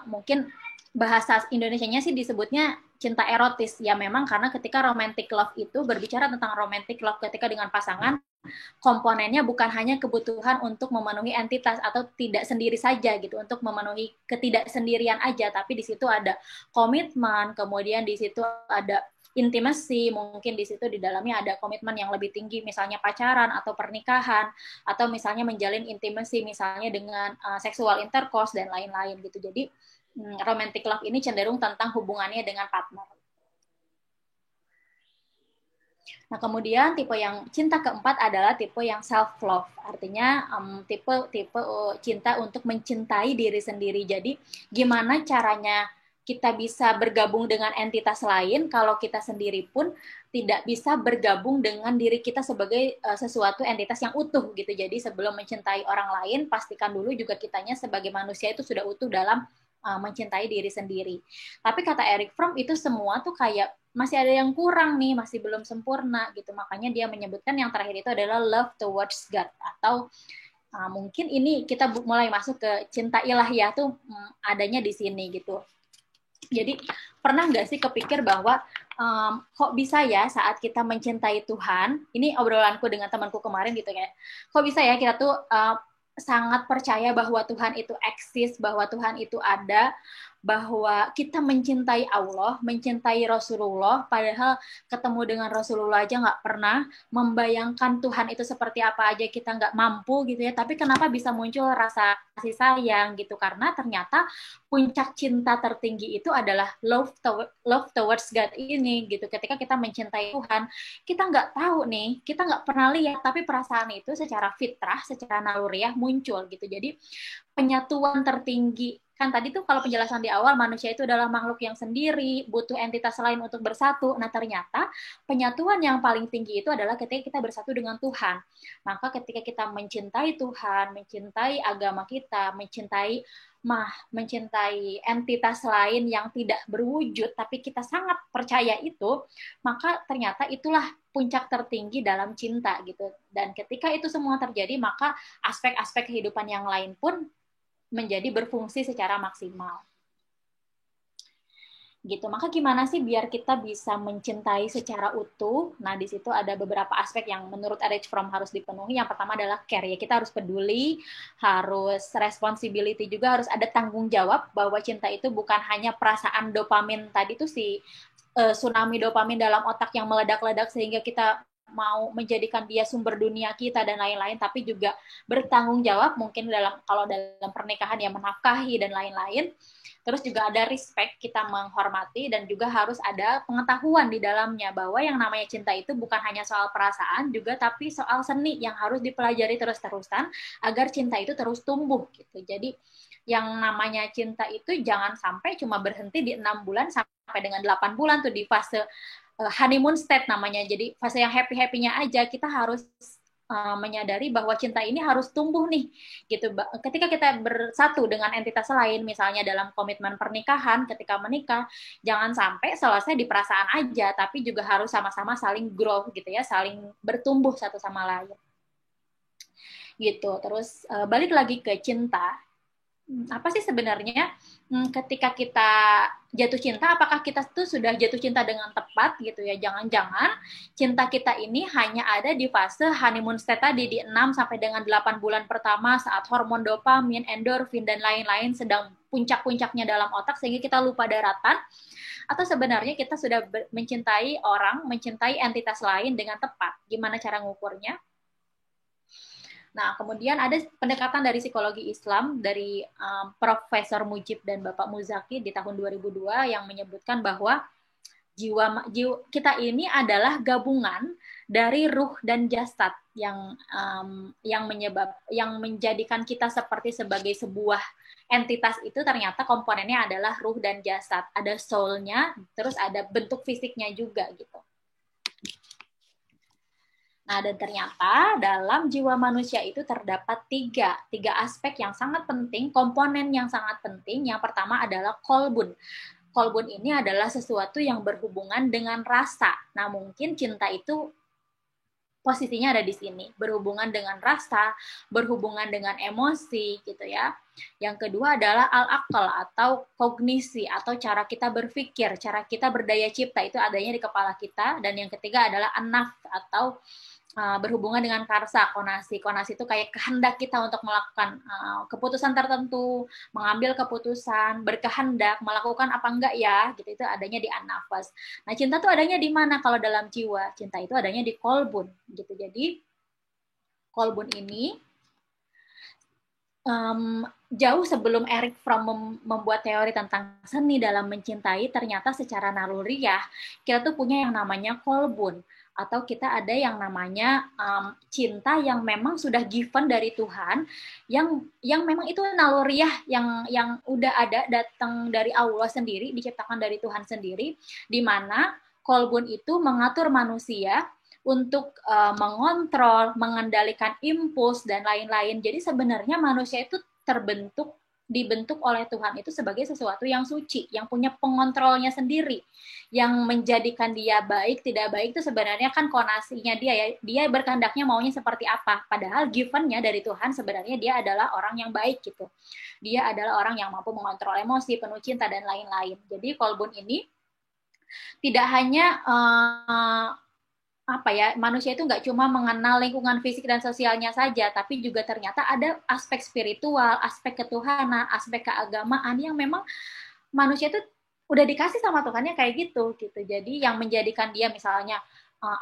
mungkin bahasa Indonesianya sih disebutnya cinta erotis. Ya memang karena ketika romantic love itu berbicara tentang romantic love ketika dengan pasangan, komponennya bukan hanya kebutuhan untuk memenuhi entitas atau tidak sendiri saja gitu, untuk memenuhi ketidaksendirian aja, tapi di situ ada komitmen, kemudian di situ ada intimacy, mungkin di situ di dalamnya ada komitmen yang lebih tinggi, misalnya pacaran atau pernikahan, atau misalnya menjalin intimacy misalnya dengan seksual intercourse dan lain-lain gitu. Jadi romantic love ini cenderung tentang hubungannya dengan partner. Nah, kemudian tipe yang cinta keempat adalah tipe yang self love. Artinya tipe cinta untuk mencintai diri sendiri. Jadi gimana caranya kita bisa bergabung dengan entitas lain kalau kita sendiri pun tidak bisa bergabung dengan diri kita sebagai sesuatu entitas yang utuh gitu. Jadi sebelum mencintai orang lain, pastikan dulu juga kitanya sebagai manusia itu sudah utuh dalam mencintai diri sendiri. Tapi kata Eric Fromm itu semua tuh kayak masih ada yang kurang nih, masih belum sempurna gitu. Makanya dia menyebutkan yang terakhir itu adalah love towards God, atau mungkin ini kita mulai masuk ke cinta ilahiyah tuh adanya di sini gitu. Jadi pernah nggak sih kepikir bahwa kok bisa ya saat kita mencintai Tuhan, ini obrolanku dengan temanku kemarin gitu kayak, kok bisa ya kita tuh sangat percaya bahwa Tuhan itu eksis, bahwa Tuhan itu ada, bahwa kita mencintai Allah, mencintai Rasulullah, padahal ketemu dengan Rasulullah aja nggak pernah, membayangkan Tuhan itu seperti apa aja kita nggak mampu gitu ya, tapi kenapa bisa muncul rasa kasih sayang gitu, karena ternyata puncak cinta tertinggi itu adalah love towards God ini gitu. Ketika kita mencintai Tuhan, kita nggak tahu nih, kita nggak pernah lihat, tapi perasaan itu secara fitrah, secara naluriah muncul gitu. Jadi penyatuan tertinggi, kan tadi tuh kalau penjelasan di awal manusia itu adalah makhluk yang sendiri, butuh entitas lain untuk bersatu. Nah ternyata penyatuan yang paling tinggi itu adalah ketika kita bersatu dengan Tuhan. Maka ketika kita mencintai Tuhan, mencintai agama kita, mencintai entitas lain yang tidak berwujud, tapi kita sangat percaya itu, maka ternyata itulah puncak tertinggi dalam cinta gitu. Dan ketika itu semua terjadi, maka aspek-aspek kehidupan yang lain pun menjadi berfungsi secara maksimal. Gitu. Maka gimana sih biar kita bisa mencintai secara utuh? Nah, di situ ada beberapa aspek yang menurut Erich Fromm harus dipenuhi. Yang pertama adalah care, ya. Kita harus peduli, harus responsibility juga, harus ada tanggung jawab bahwa cinta itu bukan hanya perasaan dopamin tadi tuh tsunami dopamin dalam otak yang meledak-ledak sehingga kita mau menjadikan dia sumber dunia kita dan lain-lain, tapi juga bertanggung jawab mungkin kalau dalam pernikahan ya menafkahi dan lain-lain. Terus juga ada respect, kita menghormati, dan juga harus ada pengetahuan di dalamnya bahwa yang namanya cinta itu bukan hanya soal perasaan juga, tapi soal seni yang harus dipelajari terus-terusan agar cinta itu terus tumbuh gitu. Jadi yang namanya cinta itu jangan sampai cuma berhenti di 6 bulan sampai dengan 8 bulan tuh di fase honeymoon state namanya. Jadi fase yang happy-happynya aja. Kita harus menyadari bahwa cinta ini harus tumbuh nih gitu. Ketika kita bersatu dengan entitas lain, misalnya dalam komitmen pernikahan, ketika menikah, jangan sampai selesai di perasaan aja, tapi juga harus sama-sama saling grow gitu ya, saling bertumbuh satu sama lain gitu. Terus balik lagi ke cinta, apa sih sebenarnya ketika kita jatuh cinta, apakah kita tuh sudah jatuh cinta dengan tepat gitu ya? Jangan-jangan cinta kita ini hanya ada di fase honeymoon state tadi, di 6 sampai dengan 8 bulan pertama saat hormon dopamin, endorfin dan lain-lain sedang puncak-puncaknya dalam otak sehingga kita lupa daratan, atau sebenarnya kita sudah mencintai orang, mencintai entitas lain dengan tepat. Gimana cara ngukurnya? Nah, kemudian ada pendekatan dari psikologi Islam dari Profesor Mujib dan Bapak Muzaki di tahun 2002 yang menyebutkan bahwa jiwa kita ini adalah gabungan dari ruh dan jasad yang menjadikan kita sebagai sebuah entitas itu ternyata komponennya adalah ruh dan jasad. Ada soul-nya, terus ada bentuk fisiknya juga gitu. Nah, dan ternyata dalam jiwa manusia itu terdapat tiga aspek yang sangat penting, komponen yang sangat penting. Yang pertama adalah kolbun. Kolbun ini adalah sesuatu yang berhubungan dengan rasa. Nah, mungkin cinta itu posisinya ada di sini, berhubungan dengan rasa, berhubungan dengan emosi gitu ya. Yang kedua adalah al-aql atau kognisi atau cara kita berpikir, cara kita berdaya cipta itu adanya di kepala kita. Dan yang ketiga adalah an-nafs atau berhubungan dengan karsa, konasi. Konasi itu kayak kehendak kita untuk melakukan keputusan tertentu, mengambil keputusan, berkehendak, melakukan apa enggak ya, gitu. Itu adanya di an-nafas. Nah, cinta itu adanya di mana kalau dalam jiwa? Cinta itu adanya di kolbun, gitu. Jadi, kolbun ini jauh sebelum Erich Fromm membuat teori tentang seni dalam mencintai, ternyata secara naluriah kita tuh punya yang namanya kolbun, atau kita ada yang namanya cinta yang memang sudah given dari Tuhan, yang memang itu naluriah, yang udah ada, datang dari Allah sendiri, diciptakan dari Tuhan sendiri, di mana kolbun itu mengatur manusia untuk mengontrol, mengendalikan impuls dan lain-lain. Jadi sebenarnya manusia itu dibentuk oleh Tuhan itu sebagai sesuatu yang suci, yang punya pengontrolnya sendiri, yang menjadikan dia baik tidak baik itu sebenarnya kan konasinya dia ya, dia berkehendaknya maunya seperti apa, padahal given-nya dari Tuhan sebenarnya dia adalah orang yang baik gitu, dia adalah orang yang mampu mengontrol emosi, penuh cinta dan lain-lain. Jadi kolbun ini tidak hanya manusia itu nggak cuma mengenal lingkungan fisik dan sosialnya saja, tapi juga ternyata ada aspek spiritual, aspek ketuhanan, aspek keagamaan yang memang manusia itu udah dikasih sama Tuhannya kayak gitu. Jadi yang menjadikan dia misalnya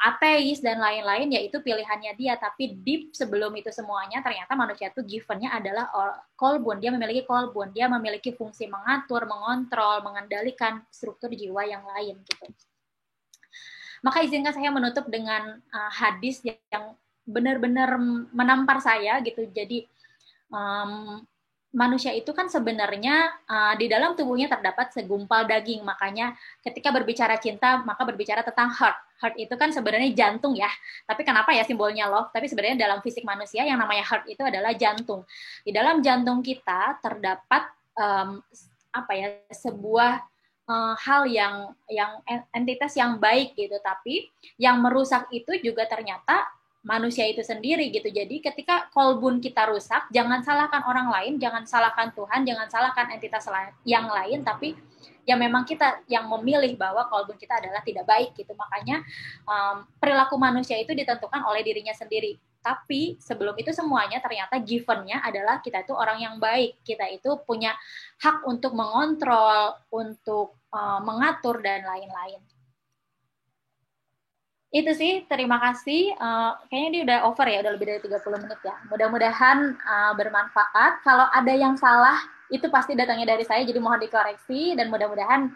ateis dan lain-lain, yaitu pilihannya dia. Tapi deep sebelum itu semuanya, ternyata manusia itu given-nya adalah kolbun. Dia memiliki kolbun, dia memiliki fungsi mengatur, mengontrol, mengendalikan struktur jiwa yang lain gitu. Maka izinkan saya menutup dengan hadis yang benar-benar menampar saya gitu. Jadi manusia itu kan sebenarnya di dalam tubuhnya terdapat segumpal daging. Makanya ketika berbicara cinta, maka berbicara tentang heart. Heart itu kan sebenarnya jantung ya. Tapi kenapa ya simbolnya love? Tapi sebenarnya dalam fisik manusia yang namanya heart itu adalah jantung. Di dalam jantung kita terdapat sebuah hal yang entitas yang baik gitu, tapi yang merusak itu juga ternyata manusia itu sendiri gitu. Jadi ketika kolbun kita rusak, jangan salahkan orang lain, jangan salahkan Tuhan, jangan salahkan entitas yang lain, tapi ya memang kita yang memilih bahwa kolbun kita adalah tidak baik gitu. Makanya perilaku manusia itu ditentukan oleh dirinya sendiri. Tapi sebelum itu semuanya ternyata given-nya adalah kita itu orang yang baik. Kita itu punya hak untuk mengontrol, untuk mengatur, dan lain-lain. Itu sih, terima kasih. Kayaknya dia udah over ya, udah lebih dari 30 menit ya. Mudah-mudahan bermanfaat. Kalau ada yang salah, itu pasti datangnya dari saya, jadi mohon dikoreksi, dan mudah-mudahan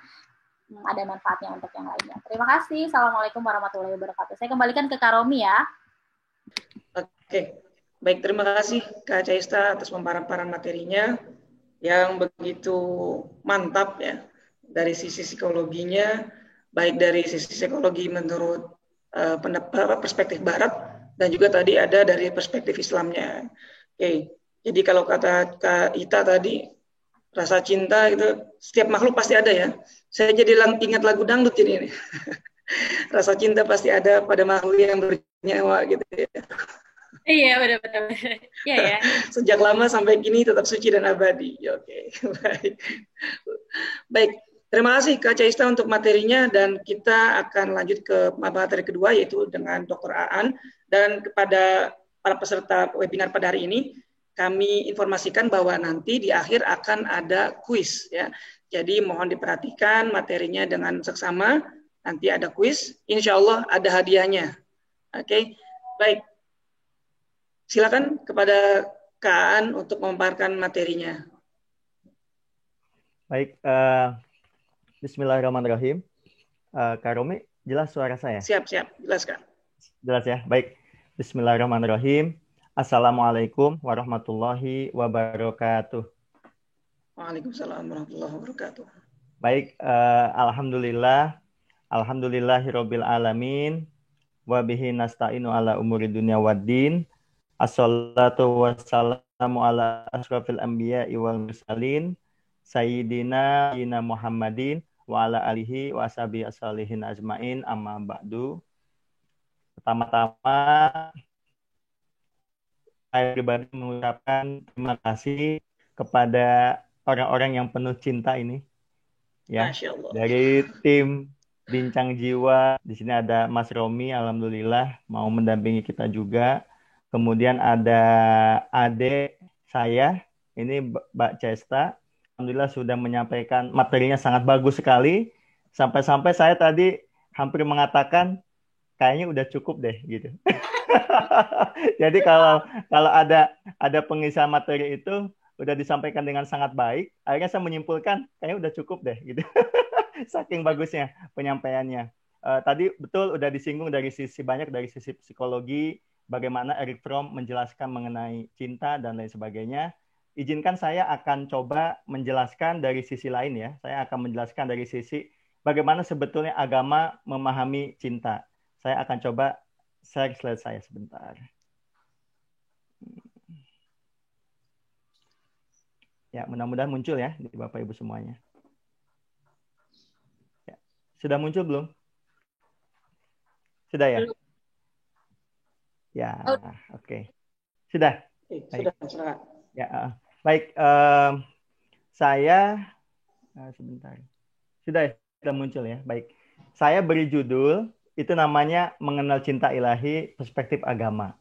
ada manfaatnya untuk yang lainnya. Terima kasih. Assalamualaikum warahmatullahi wabarakatuh. Saya kembalikan ke Kak Romi ya. Oke, baik, terima kasih Kak Caista atas pemaparan materinya yang begitu mantap ya, dari sisi psikologinya, baik dari sisi psikologi menurut perspektif Barat, dan juga tadi ada dari perspektif Islamnya. Oke, jadi kalau kata Kak Ita tadi, rasa cinta itu setiap makhluk pasti ada ya. Saya jadi ingat lagu dangdut ini. Rasa cinta pasti ada pada makhluk yang bernyawa gitu ya. Iya, benar-benar. Iya ya. Sejak lama sampai kini tetap suci dan abadi. Oke, baik. Baik, terima kasih Kak Caista untuk materinya, dan kita akan lanjut ke materi kedua, yaitu dengan Dr. Aan. Dan kepada para peserta webinar pada hari ini, kami informasikan bahwa nanti di akhir akan ada kuis ya. Jadi mohon diperhatikan materinya dengan seksama. Nanti ada kuis, insya Allah ada hadiahnya. Oke, baik. Silakan kepada Kak Aan untuk memaparkan materinya. Baik, Bismillahirrahmanirrahim. Kak Romi, jelas suara saya? Siap, jelas Kak. Jelas ya, baik. Bismillahirrahmanirrahim. Assalamualaikum warahmatullahi wabarakatuh. Waalaikumsalam warahmatullahi wabarakatuh. Baik, Alhamdulillahirabbil alamin, wa bihi nasta'inu ala umuri dunya waddin. Assalatu wassalamu ala asrafil anbiya'i wal mursalin sayyidina Muhammadin wa ala alihi wa ashabihi as-salihin ajmain, amma ba'du. Pertama-tama saya pribadi mengucapkan terima kasih kepada orang-orang yang penuh cinta ini ya, dari tim bincang jiwa. Di sini ada Mas Romi, alhamdulillah mau mendampingi kita juga. Kemudian ada adik saya, ini Mbak Cesta. Alhamdulillah sudah menyampaikan materinya sangat bagus sekali. Sampai-sampai saya tadi hampir mengatakan kayaknya udah cukup deh gitu. Jadi kalau kalau ada pengisian materi itu udah disampaikan dengan sangat baik, akhirnya saya menyimpulkan kayaknya udah cukup deh gitu. Saking bagusnya penyampaiannya. Tadi betul udah disinggung dari sisi banyak dari sisi psikologi, bagaimana Eric Fromm menjelaskan mengenai cinta dan lain sebagainya. Izinkan saya akan coba menjelaskan dari sisi lain ya. Saya akan menjelaskan dari sisi bagaimana sebetulnya agama memahami cinta. Saya akan coba share slide saya sebentar. Ya, mudah-mudahan muncul ya di Bapak Ibu semuanya. Ya. Sudah muncul belum? Sudah ya? Ya, oke. Sudah. Sudah. Ya, baik. Saya sebentar. Sudah muncul ya. Baik. Saya beri judul itu namanya Mengenal Cinta Ilahi Perspektif Agama.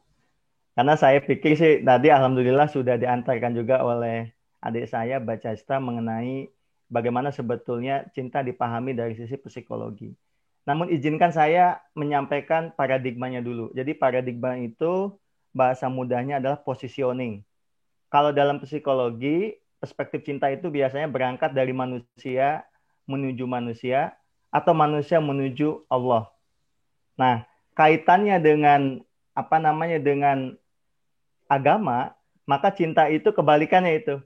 Karena saya pikir sih tadi alhamdulillah sudah diantarkan juga oleh adik saya Mbak Cesta mengenai bagaimana sebetulnya cinta dipahami dari sisi psikologi. Namun izinkan saya menyampaikan paradigmanya dulu. Jadi paradigma itu bahasa mudahnya adalah positioning. Kalau dalam psikologi, perspektif cinta itu biasanya berangkat dari manusia menuju manusia atau manusia menuju Allah. Nah, kaitannya dengan dengan agama, maka cinta itu kebalikannya itu.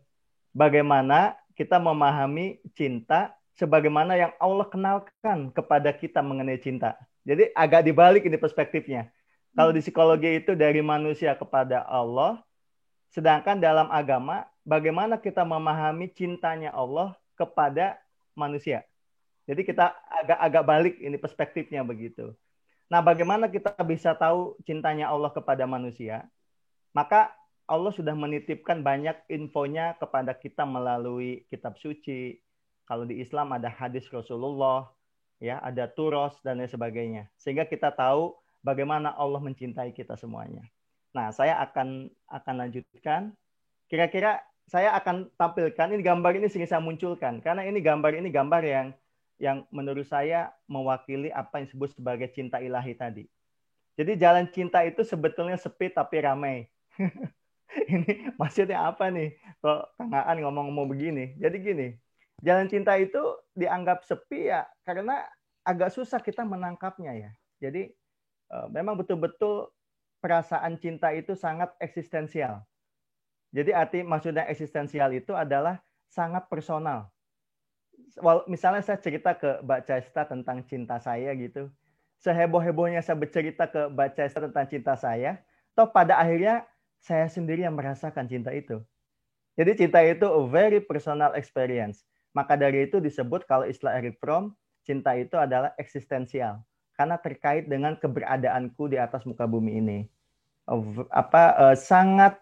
Bagaimana kita memahami cinta sebagaimana yang Allah kenalkan kepada kita mengenai cinta. Jadi agak dibalik ini perspektifnya. Kalau di psikologi itu dari manusia kepada Allah, sedangkan dalam agama bagaimana kita memahami cintanya Allah kepada manusia. Jadi kita agak balik ini perspektifnya begitu. Nah, bagaimana kita bisa tahu cintanya Allah kepada manusia? Maka Allah sudah menitipkan banyak infonya kepada kita melalui kitab suci. Kalau di Islam ada hadis Rasulullah, ya, ada turos dan lain sebagainya. Sehingga kita tahu bagaimana Allah mencintai kita semuanya. Nah, saya akan lanjutkan. Kira-kira saya akan tampilkan ini gambar ini sering saya munculkan karena ini gambar yang menurut saya mewakili apa yang disebut sebagai cinta ilahi tadi. Jadi jalan cinta itu sebetulnya sepi tapi ramai. Ini maksudnya apa nih? Kok Kang Aan ngomong-ngomong begini? Jadi gini, jalan cinta itu dianggap sepi ya karena agak susah kita menangkapnya ya. Jadi memang betul-betul perasaan cinta itu sangat eksistensial. Jadi maksudnya eksistensial itu adalah sangat personal. Misalnya saya cerita ke Mbak Cesta tentang cinta saya gitu. Seheboh-hebohnya saya bercerita ke Mbak Cesta tentang cinta saya, toh pada akhirnya saya sendiri yang merasakan cinta itu. Jadi cinta itu a very personal experience. Maka dari itu disebut kalau istilah Eric Fromm, cinta itu adalah eksistensial. Karena terkait dengan keberadaanku di atas muka bumi ini. Sangat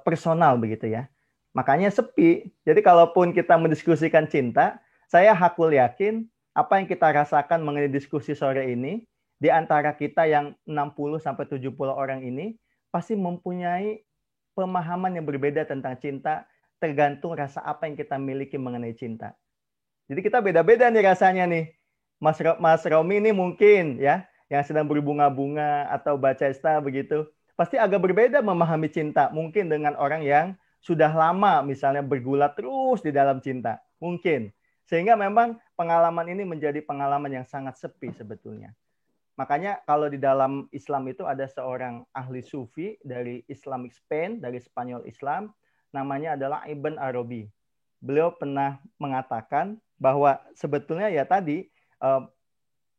personal begitu ya. Makanya sepi. Jadi kalaupun kita mendiskusikan cinta, saya hakul yakin apa yang kita rasakan mengenai diskusi sore ini, di antara kita yang 60-70 orang ini, pasti mempunyai pemahaman yang berbeda tentang cinta, tergantung rasa apa yang kita miliki mengenai cinta. Jadi kita beda-beda nih rasanya nih. Mas Romi ini mungkin ya, yang sedang berbunga-bunga atau baca Cesta begitu, pasti agak berbeda memahami cinta. Mungkin dengan orang yang sudah lama misalnya bergulat terus di dalam cinta. Mungkin. Sehingga memang pengalaman ini menjadi pengalaman yang sangat sepi sebetulnya. Makanya kalau di dalam Islam itu ada seorang ahli sufi dari Islamic Spain, dari Spanyol Islam, namanya adalah Ibn Arabi. Beliau pernah mengatakan bahwa sebetulnya ya tadi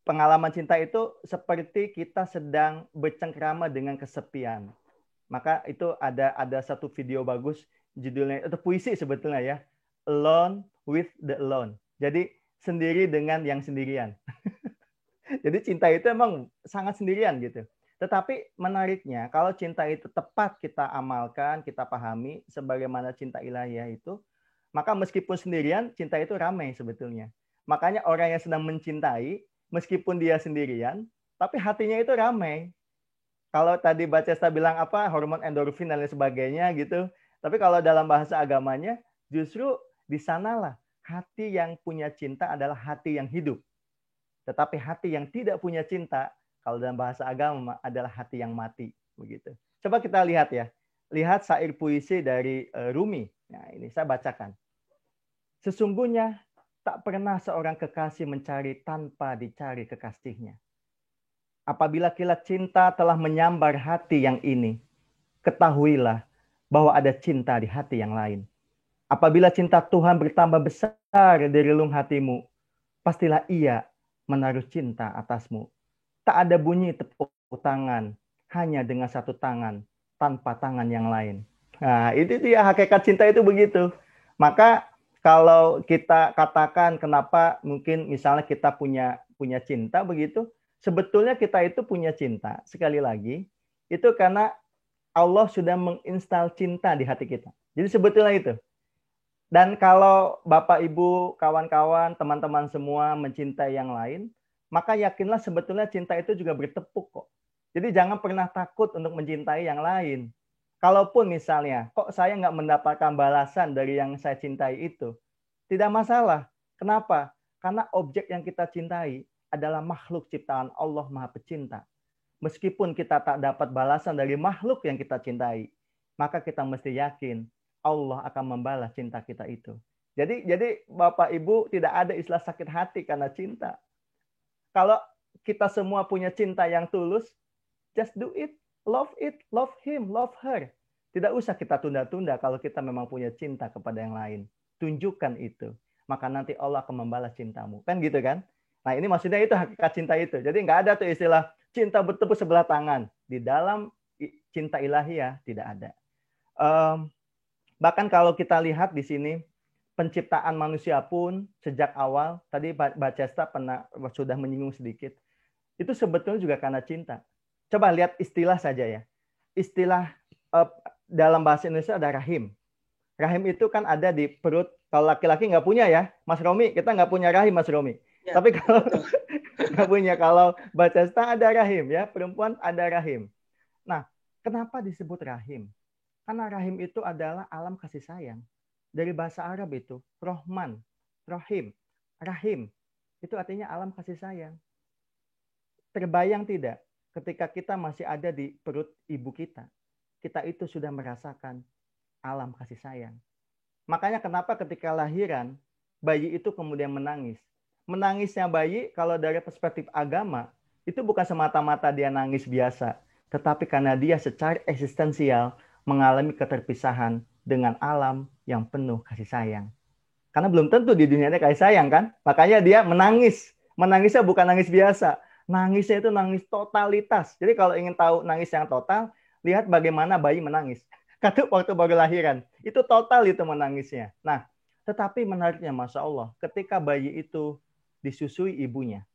pengalaman cinta itu seperti kita sedang bercengkrama dengan kesepian. Maka itu ada satu video bagus judulnya itu puisi sebetulnya ya, Alone with the Alone. Jadi sendiri dengan yang sendirian. Jadi cinta itu emang sangat sendirian gitu. Tetapi menariknya kalau cinta itu tepat kita amalkan, kita pahami sebagaimana cinta ilahiyah itu, maka meskipun sendirian cinta itu ramai sebetulnya. Makanya orang yang sedang mencintai meskipun dia sendirian, tapi hatinya itu ramai. Kalau tadi Mbak Cesta bilang apa, hormon endorfin dan lain sebagainya gitu. Tapi kalau dalam bahasa agamanya, justru di sanalah hati yang punya cinta adalah hati yang hidup. Tetapi hati yang tidak punya cinta, kalau dalam bahasa agama adalah hati yang mati. Begitu. Coba kita lihat ya. Lihat syair puisi dari Rumi. Nah, ini saya bacakan. Sesungguhnya tak pernah seorang kekasih mencari tanpa dicari kekasihnya. Apabila kilat cinta telah menyambar hati yang ini, ketahuilah bahwa ada cinta di hati yang lain. Apabila cinta Tuhan bertambah besar di relung hatimu, pastilah Ia menaruh cinta atasmu. Tak ada bunyi tepuk tangan, hanya dengan satu tangan, tanpa tangan yang lain. Nah, itu dia hakikat cinta itu begitu. Maka kalau kita katakan kenapa mungkin misalnya kita punya cinta begitu, sebetulnya kita itu punya cinta, sekali lagi, itu karena Allah sudah menginstal cinta di hati kita. Jadi sebetulnya itu. Dan kalau Bapak, Ibu, kawan-kawan, teman-teman semua mencintai yang lain, maka yakinlah sebetulnya cinta itu juga bertepuk kok. Jadi jangan pernah takut untuk mencintai yang lain. Kalaupun misalnya, kok saya nggak mendapatkan balasan dari yang saya cintai itu, tidak masalah. Kenapa? Karena objek yang kita cintai adalah makhluk ciptaan Allah Maha Pecinta. Meskipun kita tak dapat balasan dari makhluk yang kita cintai, maka kita mesti yakin Allah akan membalas cinta kita itu. Jadi Bapak Ibu, tidak ada istilah sakit hati karena cinta. Kalau kita semua punya cinta yang tulus, just do it, love him, love her. Tidak usah kita tunda-tunda kalau kita memang punya cinta kepada yang lain. Tunjukkan itu. Maka nanti Allah akan membalas cintamu. Kan gitu kan? Nah, ini maksudnya itu hakikat cinta itu. Jadi nggak ada tuh istilah cinta bertepuk sebelah tangan. Di dalam cinta ilahiyah tidak ada. Bahkan kalau kita lihat di sini, penciptaan manusia pun sejak awal, tadi Mbak Cesta sudah menyinggung sedikit, itu sebetulnya juga karena cinta. Coba lihat istilah saja ya. Istilah dalam bahasa Indonesia ada rahim. Rahim itu kan ada di perut. Kalau laki-laki nggak punya ya, Mas Romi, kita nggak punya rahim, Mas Romi. Ya, tapi kalau nggak punya, kalau Mbak Cesta ada rahim ya, perempuan ada rahim. Nah, kenapa disebut rahim? Karena rahim itu adalah alam kasih sayang. Dari bahasa Arab itu, Rahman, Rahim, Rahim. Itu artinya alam kasih sayang. Terbayang tidak ketika kita masih ada di perut ibu kita itu sudah merasakan alam kasih sayang. Makanya kenapa ketika lahiran, bayi itu kemudian menangis. Menangisnya bayi, kalau dari perspektif agama, itu bukan semata-mata dia nangis biasa, tetapi karena dia secara eksistensial mengalami keterpisahan dengan alam yang penuh kasih sayang. Karena belum tentu di dunia ada kasih sayang kan? Makanya dia menangis. Menangisnya bukan nangis biasa. Nangisnya itu nangis totalitas. Jadi kalau ingin tahu nangis yang total, lihat bagaimana bayi menangis. Waktu baru lahiran. Itu total itu menangisnya. Nah, tetapi menariknya Masya Allah, ketika bayi itu disusui ibunya,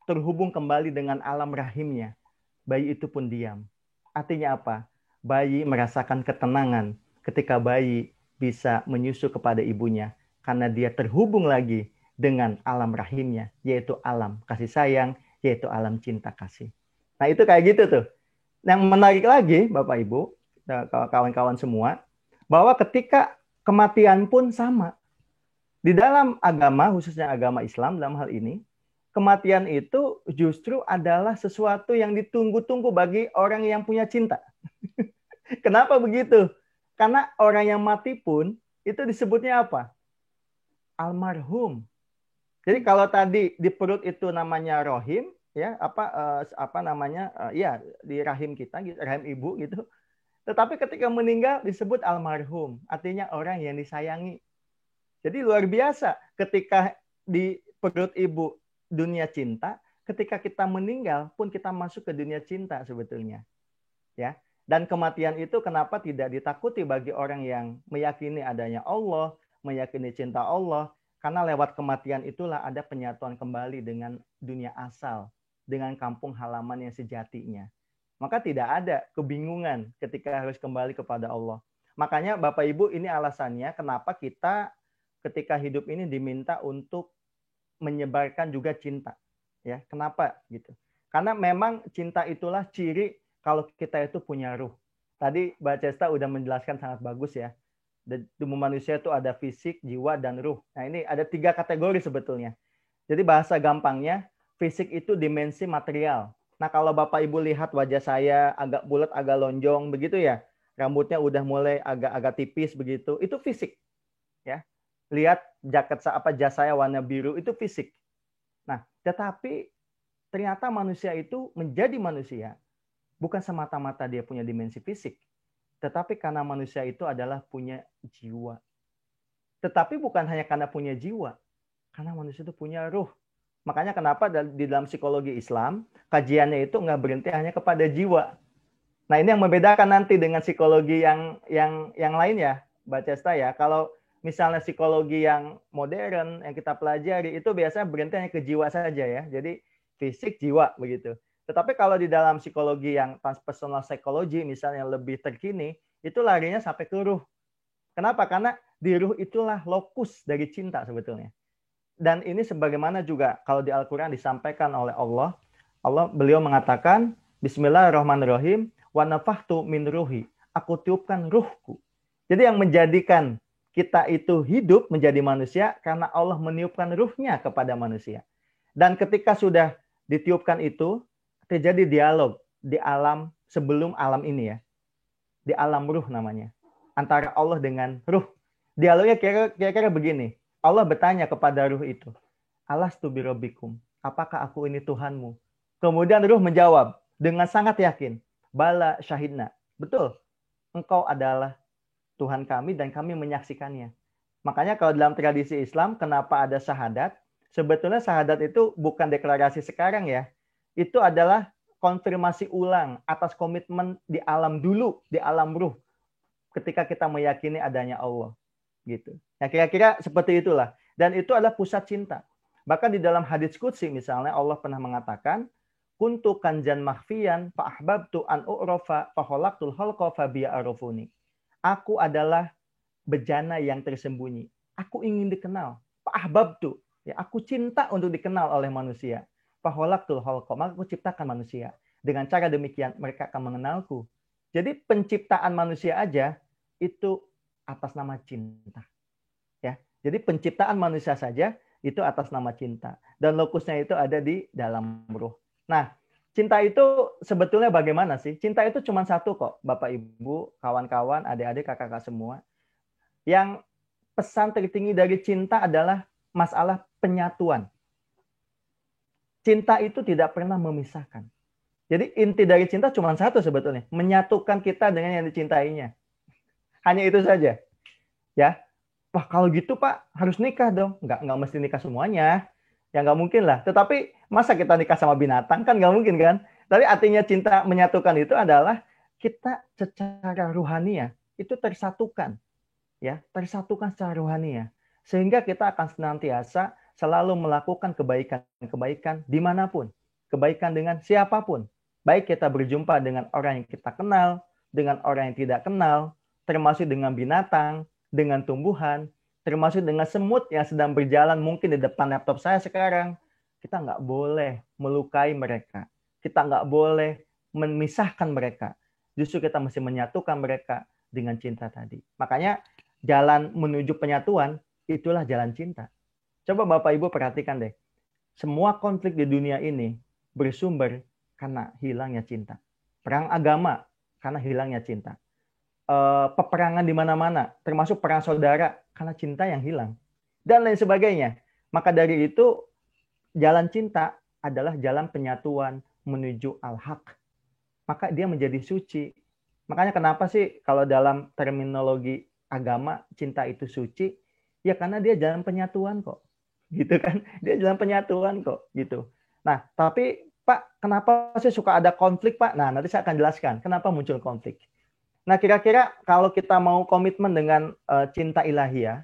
terhubung kembali dengan alam rahimnya, bayi itu pun diam. Artinya apa? Bayi merasakan ketenangan ketika bayi bisa menyusu kepada ibunya karena dia terhubung lagi dengan alam rahimnya, yaitu alam kasih sayang, yaitu alam cinta kasih. Nah, itu kayak gitu tuh. Yang menarik lagi, Bapak Ibu, kawan-kawan semua, bahwa ketika kematian pun sama. Di dalam agama, khususnya agama Islam dalam hal ini, kematian itu justru adalah sesuatu yang ditunggu-tunggu bagi orang yang punya cinta. Kenapa begitu? Karena orang yang mati pun itu disebutnya apa? Almarhum. Jadi kalau tadi di perut itu namanya rohim, ya apa namanya? Ya di rahim kita, rahim ibu gitu. Tetapi ketika meninggal disebut almarhum, artinya orang yang disayangi. Jadi luar biasa ketika di perut ibu dunia cinta, ketika kita meninggal pun kita masuk ke dunia cinta sebetulnya. Ya. Dan kematian itu kenapa tidak ditakuti bagi orang yang meyakini adanya Allah, meyakini cinta Allah, karena lewat kematian itulah ada penyatuan kembali dengan dunia asal, dengan kampung halaman yang sejatinya. Maka tidak ada kebingungan ketika harus kembali kepada Allah. Makanya Bapak Ibu, ini alasannya kenapa kita ketika hidup ini diminta untuk menyebarkan juga cinta. Ya, kenapa gitu? Karena memang cinta itulah ciri kalau kita itu punya ruh. Tadi Mbak Cesta udah menjelaskan sangat bagus ya. Di tubuh manusia itu ada fisik, jiwa, dan ruh. Nah, ini ada 3 kategori sebetulnya. Jadi bahasa gampangnya, fisik itu dimensi material. Nah, kalau Bapak Ibu lihat wajah saya agak bulat, agak lonjong begitu ya, rambutnya udah mulai agak-agak tipis begitu, itu fisik ya. Lihat jas saya warna biru, itu fisik. Nah, tetapi ternyata manusia itu menjadi manusia bukan semata-mata dia punya dimensi fisik, tetapi karena manusia itu adalah punya jiwa. Tetapi bukan hanya karena punya jiwa, karena manusia itu punya ruh. Makanya kenapa di dalam psikologi Islam, kajiannya itu nggak berhenti hanya kepada jiwa. Nah, ini yang membedakan nanti dengan psikologi yang lain ya, Mbak Cesta ya. Kalau misalnya psikologi yang modern yang kita pelajari itu biasanya berhenti hanya ke jiwa saja ya. Jadi fisik, jiwa begitu. Tetapi kalau di dalam psikologi yang transpersonal psychology misalnya yang lebih terkini, itu larinya sampai ke ruh. Kenapa? Karena di ruh itulah lokus dari cinta sebetulnya. Dan ini sebagaimana juga kalau di Al-Quran disampaikan oleh Allah, beliau mengatakan, Bismillahirrahmanirrahim, wa nafahtu min ruhi, aku tiupkan ruhku. Jadi yang menjadikan kita itu hidup menjadi manusia karena Allah meniupkan ruhnya kepada manusia. Dan ketika sudah ditiupkan itu, terjadi dialog di alam sebelum alam ini ya. Di alam ruh namanya. Antara Allah dengan ruh. Dialognya kira-kira begini. Allah bertanya kepada ruh itu, Alastu birabbikum, apakah aku ini Tuhanmu? Kemudian ruh menjawab dengan sangat yakin, Bala syahidna. Betul, engkau adalah Tuhan kami dan kami menyaksikannya. Makanya kalau dalam tradisi Islam, kenapa ada syahadat? Sebetulnya syahadat itu bukan deklarasi sekarang ya. Itu adalah konfirmasi ulang atas komitmen di alam dulu, di alam ruh. Ketika kita meyakini adanya Allah. Gitu. Nah, kira-kira seperti itulah. Dan itu adalah pusat cinta. Bahkan di dalam hadits qudsi misalnya Allah pernah mengatakan, kuntu kanjan makhfiyan fa ahbabtu an u'rafa fa khalaqtul khalqa fa bi'arafuni. Aku adalah bejana yang tersembunyi. Aku ingin dikenal. Fa ahbabtu, ya aku cinta untuk dikenal oleh manusia. Fa khalaqtul khalqa, maka aku ciptakan manusia. Dengan cara demikian mereka akan mengenalku. Jadi penciptaan manusia aja itu atas nama cinta. Ya. Jadi penciptaan manusia saja itu atas nama cinta. Dan lokusnya itu ada di dalam ruh. Nah, cinta itu sebetulnya bagaimana sih? Cinta itu cuma satu kok, Bapak Ibu, kawan-kawan, adik-adik, kakak-kakak semua. Yang pesan tertinggi dari cinta adalah masalah penyatuan. Cinta itu tidak pernah memisahkan. Jadi inti dari cinta cuma satu sebetulnya, menyatukan kita dengan yang dicintainya. Hanya itu saja. Ya. Wah, kalau gitu Pak, harus nikah dong. Nggak mesti nikah semuanya. Ya nggak mungkin lah. Tetapi masa kita nikah sama binatang? Kan nggak mungkin kan? Tapi artinya cinta menyatukan itu adalah kita secara rohania itu tersatukan. Ya, tersatukan secara rohania. Sehingga kita akan senantiasa selalu melakukan kebaikan-kebaikan dimanapun. Kebaikan dengan siapapun. Baik kita berjumpa dengan orang yang kita kenal, dengan orang yang tidak kenal, termasuk dengan binatang, dengan tumbuhan, termasuk dengan semut yang sedang berjalan mungkin di depan laptop saya sekarang. Kita nggak boleh melukai mereka. Kita nggak boleh memisahkan mereka. Justru kita mesti menyatukan mereka dengan cinta tadi. Makanya jalan menuju penyatuan itulah jalan cinta. Coba Bapak Ibu perhatikan deh. Semua konflik di dunia ini bersumber karena hilangnya cinta. Perang agama karena hilangnya cinta. Peperangan di mana-mana, termasuk perang saudara, karena cinta yang hilang. Dan lain sebagainya. Maka dari itu, jalan cinta adalah jalan penyatuan menuju al-haq. Maka dia menjadi suci. Makanya kenapa sih kalau dalam terminologi agama, cinta itu suci? Ya karena dia jalan penyatuan kok. Gitu kan? Dia jalan penyatuan kok. Gitu. Nah, tapi Pak, kenapa sih suka ada konflik, Pak? Nah, nanti saya akan jelaskan kenapa muncul konflik. Nah, kira-kira kalau kita mau komitmen dengan cinta ilahiyah,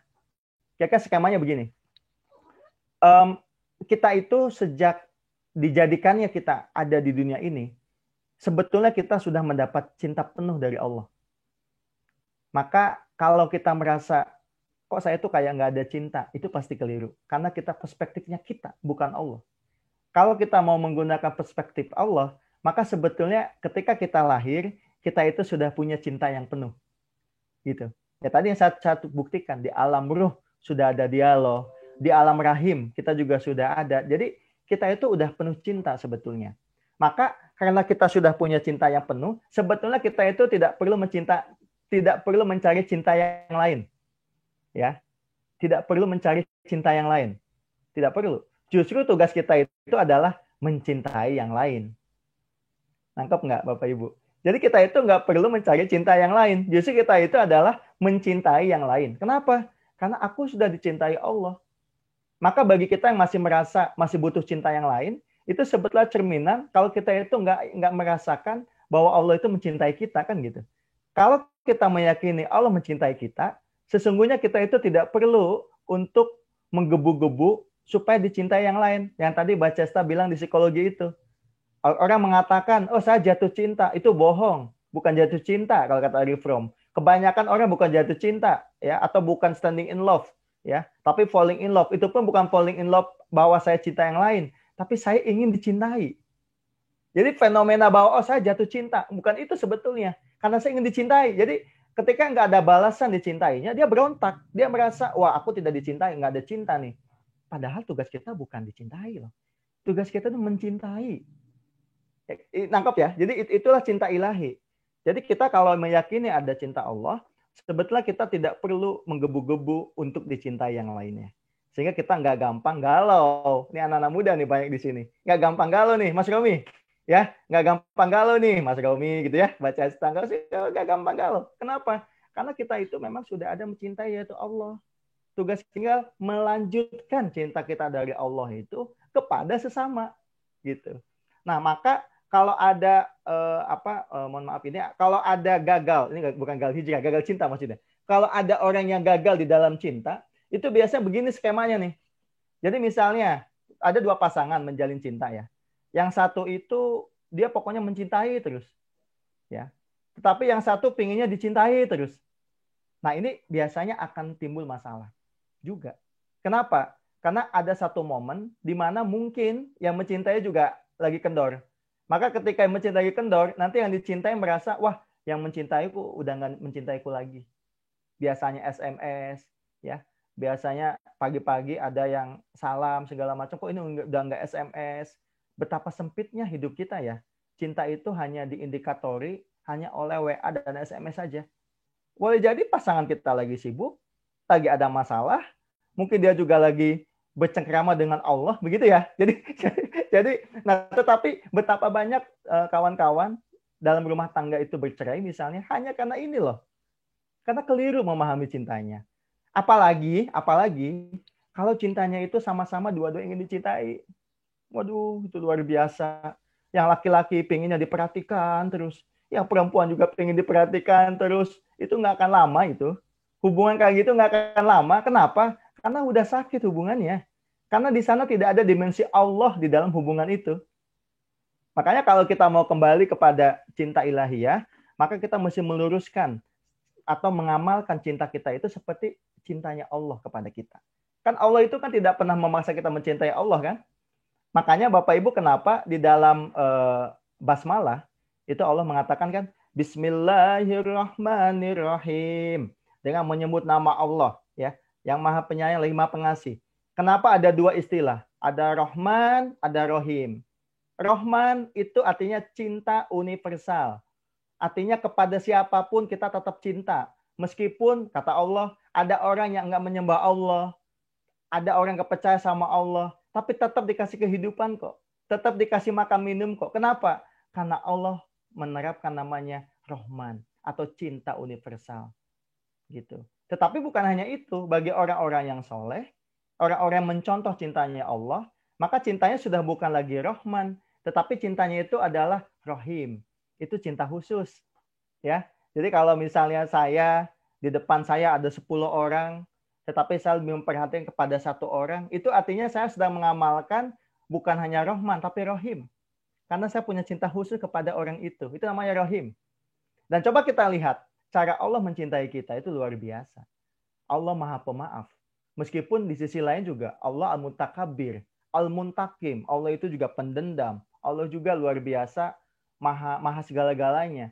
kira-kira skemanya begini. Kita itu sejak dijadikannya kita ada di dunia ini, sebetulnya kita sudah mendapat cinta penuh dari Allah. Maka kalau kita merasa, kok saya tuh kayak nggak ada cinta, itu pasti keliru. Karena kita perspektifnya kita, bukan Allah. Kalau kita mau menggunakan perspektif Allah, maka sebetulnya ketika kita lahir, kita itu sudah punya cinta yang penuh. Gitu. Ya tadi yang saya buktikan, di alam ruh sudah ada dialog, di alam rahim kita juga sudah ada. Jadi kita itu udah penuh cinta sebetulnya. Maka karena kita sudah punya cinta yang penuh, sebetulnya kita itu tidak perlu mencari cinta yang lain. Ya. Tidak perlu mencari cinta yang lain. Tidak perlu. Justru tugas kita itu adalah mencintai yang lain. Nangkep nggak Bapak Ibu? Jadi kita itu nggak perlu mencari cinta yang lain. Justru kita itu adalah mencintai yang lain. Kenapa? Karena aku sudah dicintai Allah. Maka bagi kita yang masih merasa masih butuh cinta yang lain, itu sebetulnya cerminan kalau kita itu nggak merasakan bahwa Allah itu mencintai kita, kan gitu. Kalau kita meyakini Allah mencintai kita, sesungguhnya kita itu tidak perlu untuk menggebu-gebu supaya dicintai yang lain. Yang tadi Mbak Cesta bilang di psikologi itu. Orang mengatakan, oh saya jatuh cinta, itu bohong. Bukan jatuh cinta kalau kata Ari Fromm. Kebanyakan orang bukan jatuh cinta, ya, atau bukan standing in love, ya, tapi falling in love. Itu pun bukan falling in love bahwa saya cinta yang lain, tapi saya ingin dicintai. Jadi fenomena bahwa oh saya jatuh cinta, bukan itu sebetulnya. Karena saya ingin dicintai. Jadi ketika nggak ada balasan dicintainya, dia berontak. Dia merasa, wah aku tidak dicintai, nggak ada cinta nih. Padahal tugas kita bukan dicintai loh. Tugas kita itu mencintai. Nangkep ya? Jadi itulah cinta ilahi. Jadi kita kalau meyakini ada cinta Allah, sebetulnya kita tidak perlu menggebu-gebu untuk dicintai yang lainnya. Sehingga kita nggak gampang galau. Ini anak-anak muda nih banyak di sini. Nggak gampang galau nih, Mas Romi. Ya, nggak gampang galau nih, Mas Romi gitu ya. Baca tanggal sih nggak gampang galau. Kenapa? Karena kita itu memang sudah ada mencintai yaitu Allah. Tugas tinggal melanjutkan cinta kita dari Allah itu kepada sesama gitu. Nah, maka kalau ada mohon maaf ini, kalau ada gagal, ini bukan gagal hijrah, gagal cinta maksudnya. Kalau ada orang yang gagal di dalam cinta, itu biasanya begini skemanya nih. Jadi misalnya ada dua pasangan menjalin cinta ya. Yang satu itu dia pokoknya mencintai terus. Ya. Tetapi yang satu pinginnya dicintai terus. Nah, ini biasanya akan timbul masalah juga. Kenapa? Karena ada satu momen di mana mungkin yang mencintai juga lagi kendor. Maka ketika yang mencintai kendor, nanti yang dicintai merasa, wah, yang mencintaiku udah nggak mencintaiku lagi. Biasanya SMS, ya. Biasanya pagi-pagi ada yang salam segala macam. Kok ini udah nggak SMS? Betapa sempitnya hidup kita ya. Cinta itu hanya diindikatori hanya oleh WA dan SMS saja. Boleh jadi pasangan kita lagi sibuk, lagi ada masalah, mungkin dia juga lagi bercengkrama dengan Allah, begitu ya. Nah, tetapi betapa banyak kawan-kawan dalam rumah tangga itu bercerai misalnya hanya karena ini loh, karena keliru memahami cintanya. Apalagi kalau cintanya itu sama-sama dua-dua ingin dicintai. Waduh, itu luar biasa. Yang laki-laki pengennya diperhatikan terus, yang perempuan juga pengen diperhatikan terus. Itu nggak akan lama itu. Hubungan kayak gitu nggak akan lama. Kenapa? Karena udah sakit hubungannya. Karena di sana tidak ada dimensi Allah di dalam hubungan itu. Makanya kalau kita mau kembali kepada cinta ilahiyah, maka kita mesti meluruskan atau mengamalkan cinta kita itu seperti cintanya Allah kepada kita. Kan Allah itu kan tidak pernah memaksa kita mencintai Allah kan? Makanya Bapak Ibu kenapa di dalam basmalah itu Allah mengatakan kan Bismillahirrahmanirrahim dengan menyebut nama Allah ya, yang Maha Penyayang lagi Maha Pengasih. Kenapa ada dua istilah? Ada Rahman, ada Rahim. Rahman itu artinya cinta universal. Artinya kepada siapapun kita tetap cinta. Meskipun kata Allah ada orang yang enggak menyembah Allah, ada orang yang percaya sama Allah, tapi tetap dikasih kehidupan kok. Tetap dikasih makan minum kok. Kenapa? Karena Allah menerapkan namanya Rahman atau cinta universal. Gitu. Tetapi bukan hanya itu, bagi orang-orang yang soleh, orang-orang yang mencontoh cintanya Allah, maka cintanya sudah bukan lagi Rahman, tetapi cintanya itu adalah Rahim. Itu cinta khusus. Ya. Jadi kalau misalnya di depan saya ada 10 orang, tetapi saya lebih memperhatikan kepada satu orang, itu artinya saya sedang mengamalkan bukan hanya Rahman, tapi Rahim. Karena saya punya cinta khusus kepada orang itu. Itu namanya Rahim. Dan coba kita lihat, cara Allah mencintai kita itu luar biasa. Allah Maha Pemaaf. Meskipun di sisi lain juga Allah Al-Mutakabbir, Al-Muntakim. Allah itu juga pendendam. Allah juga luar biasa, maha segala-galanya.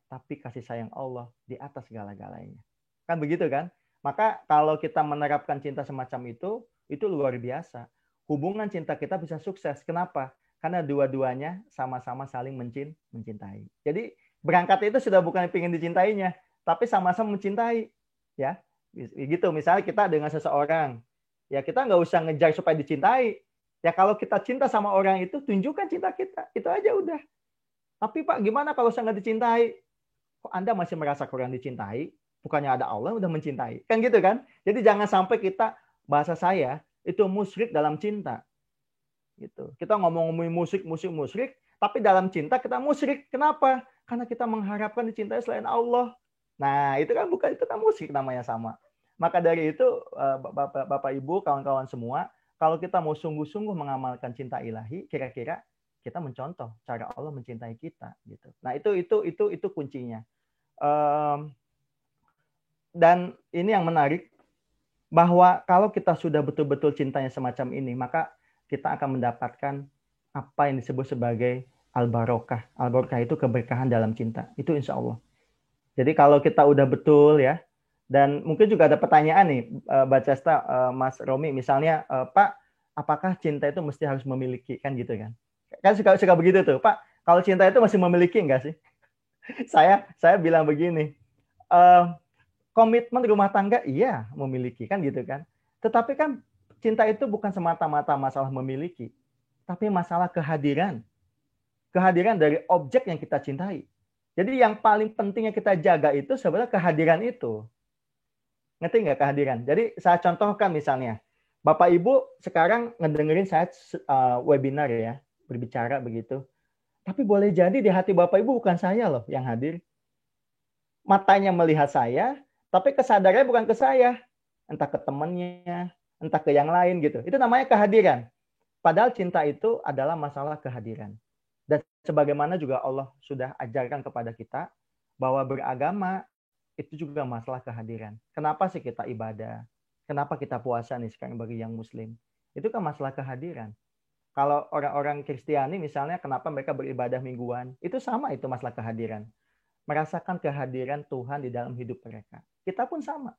Tapi kasih sayang Allah di atas segala-galanya. Kan begitu kan? Maka kalau kita menerapkan cinta semacam itu luar biasa. Hubungan cinta kita bisa sukses. Kenapa? Karena dua-duanya sama-sama saling mencintai. Jadi berangkat itu sudah bukan ingin dicintainya, tapi sama-sama mencintai. Ya, gitu. Misalnya kita dengan seseorang, ya kita nggak usah ngejar supaya dicintai. Ya kalau kita cinta sama orang itu, tunjukkan cinta kita. Itu aja udah. Tapi Pak, gimana kalau saya nggak dicintai? Kok Anda masih merasa kurang dicintai? Bukannya ada Allah udah mencintai. Kan gitu kan? Jadi jangan sampai kita, bahasa saya, itu musyrik dalam cinta. Gitu. Kita ngomong-ngomongin musyrik, tapi dalam cinta kita musyrik. Kenapa? Karena kita mengharapkan dicintai selain Allah. Nah, itu kan bukan, itu kan musyrik namanya sama. Maka dari itu, Bapak Ibu, kawan-kawan semua, kalau kita mau sungguh-sungguh mengamalkan cinta ilahi, kira-kira kita mencontoh cara Allah mencintai kita, gitu. Nah, itu kuncinya. Dan ini yang menarik, bahwa kalau kita sudah betul-betul cintanya semacam ini, maka kita akan mendapatkan apa yang disebut sebagai al-barokah. Al-barokah itu keberkahan dalam cinta. Itu insya Allah. Jadi kalau kita udah betul ya, dan mungkin juga ada pertanyaan nih, Mbak Cesta, Mas Romi, misalnya, Pak, apakah cinta itu mesti harus memiliki? Kan gitu kan? Kan suka begitu tuh, Pak. Kalau cinta itu masih memiliki enggak sih? Saya bilang begini, komitmen rumah tangga iya memiliki kan gitu kan. Tetapi kan cinta itu bukan semata-mata masalah memiliki, tapi masalah kehadiran. Kehadiran dari objek yang kita cintai. Jadi yang paling penting yang kita jaga itu sebenarnya kehadiran itu. Ngerti nggak kehadiran? Jadi saya contohkan misalnya, Bapak Ibu sekarang ngedengerin saya webinar ya, berbicara begitu. Tapi boleh jadi di hati Bapak Ibu bukan saya loh yang hadir. Matanya melihat saya, tapi kesadarannya bukan ke saya. Entah ke temannya, entah ke yang lain gitu. Itu namanya kehadiran. Padahal cinta itu adalah masalah kehadiran. Dan sebagaimana juga Allah sudah ajarkan kepada kita, bahwa beragama itu juga masalah kehadiran. Kenapa sih kita ibadah? Kenapa kita puasa nih sekarang bagi yang muslim? Itu kan masalah kehadiran. Kalau orang-orang Kristiani misalnya, kenapa mereka beribadah mingguan? Itu sama, itu masalah kehadiran. Merasakan kehadiran Tuhan di dalam hidup mereka. Kita pun sama.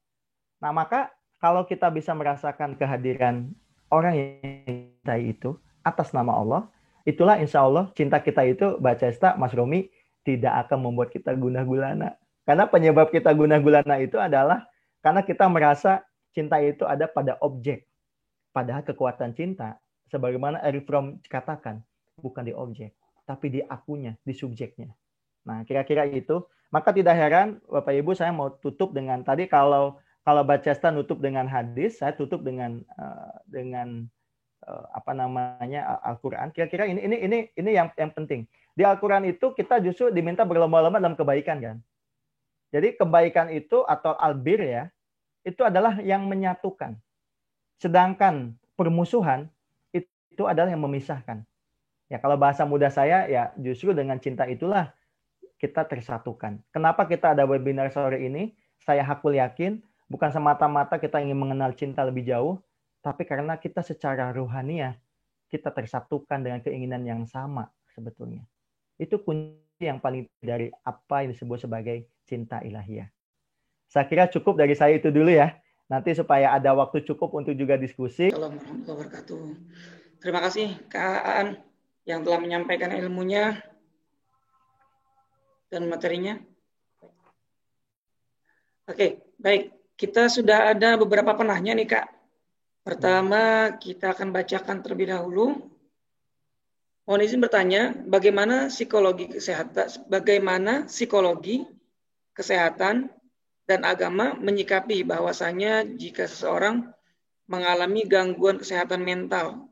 Nah, maka kalau kita bisa merasakan kehadiran orang yang kita itu atas nama Allah, itulah insya Allah cinta kita itu, Mbak Cesta, Mas Romi, tidak akan membuat kita gundah gulana. Karena penyebab kita gundah gulana itu adalah karena kita merasa cinta itu ada pada objek. Padahal kekuatan cinta, sebagaimana Eric Fromm katakan, bukan di objek, tapi di akunya, di subjeknya. Nah, kira-kira itu. Maka tidak heran, Bapak Ibu, saya mau tutup dengan tadi, kalau Mbak Cesta nutup dengan hadis, saya tutup dengan Al-Quran. Kira-kira ini yang penting. Di Al-Quran itu kita justru diminta berlomba-lomba dalam kebaikan kan. Jadi kebaikan itu atau albir ya, itu adalah yang menyatukan. Sedangkan permusuhan itu adalah yang memisahkan. Ya kalau bahasa muda saya ya justru dengan cinta itulah kita tersatukan. Kenapa kita ada webinar sore ini? Saya hakul yakin bukan semata-mata kita ingin mengenal cinta lebih jauh, tapi karena kita secara ruhaniah kita tersatukan dengan keinginan yang sama sebetulnya. Itu kunci yang paling dari apa yang disebut sebagai cinta ilahiyah. Saya kira cukup dari saya itu dulu ya. Nanti supaya ada waktu cukup untuk juga diskusi. Assalamualaikum warahmatullahi wabarakatuh. Terima kasih Kak Aan yang telah menyampaikan ilmunya dan materinya. Oke, baik. Kita sudah ada beberapa penanya nih Kak. Pertama, kita akan bacakan terlebih dahulu. Mohon izin bertanya, bagaimana psikologi kesehatan dan agama menyikapi bahwasanya jika seseorang mengalami gangguan kesehatan mental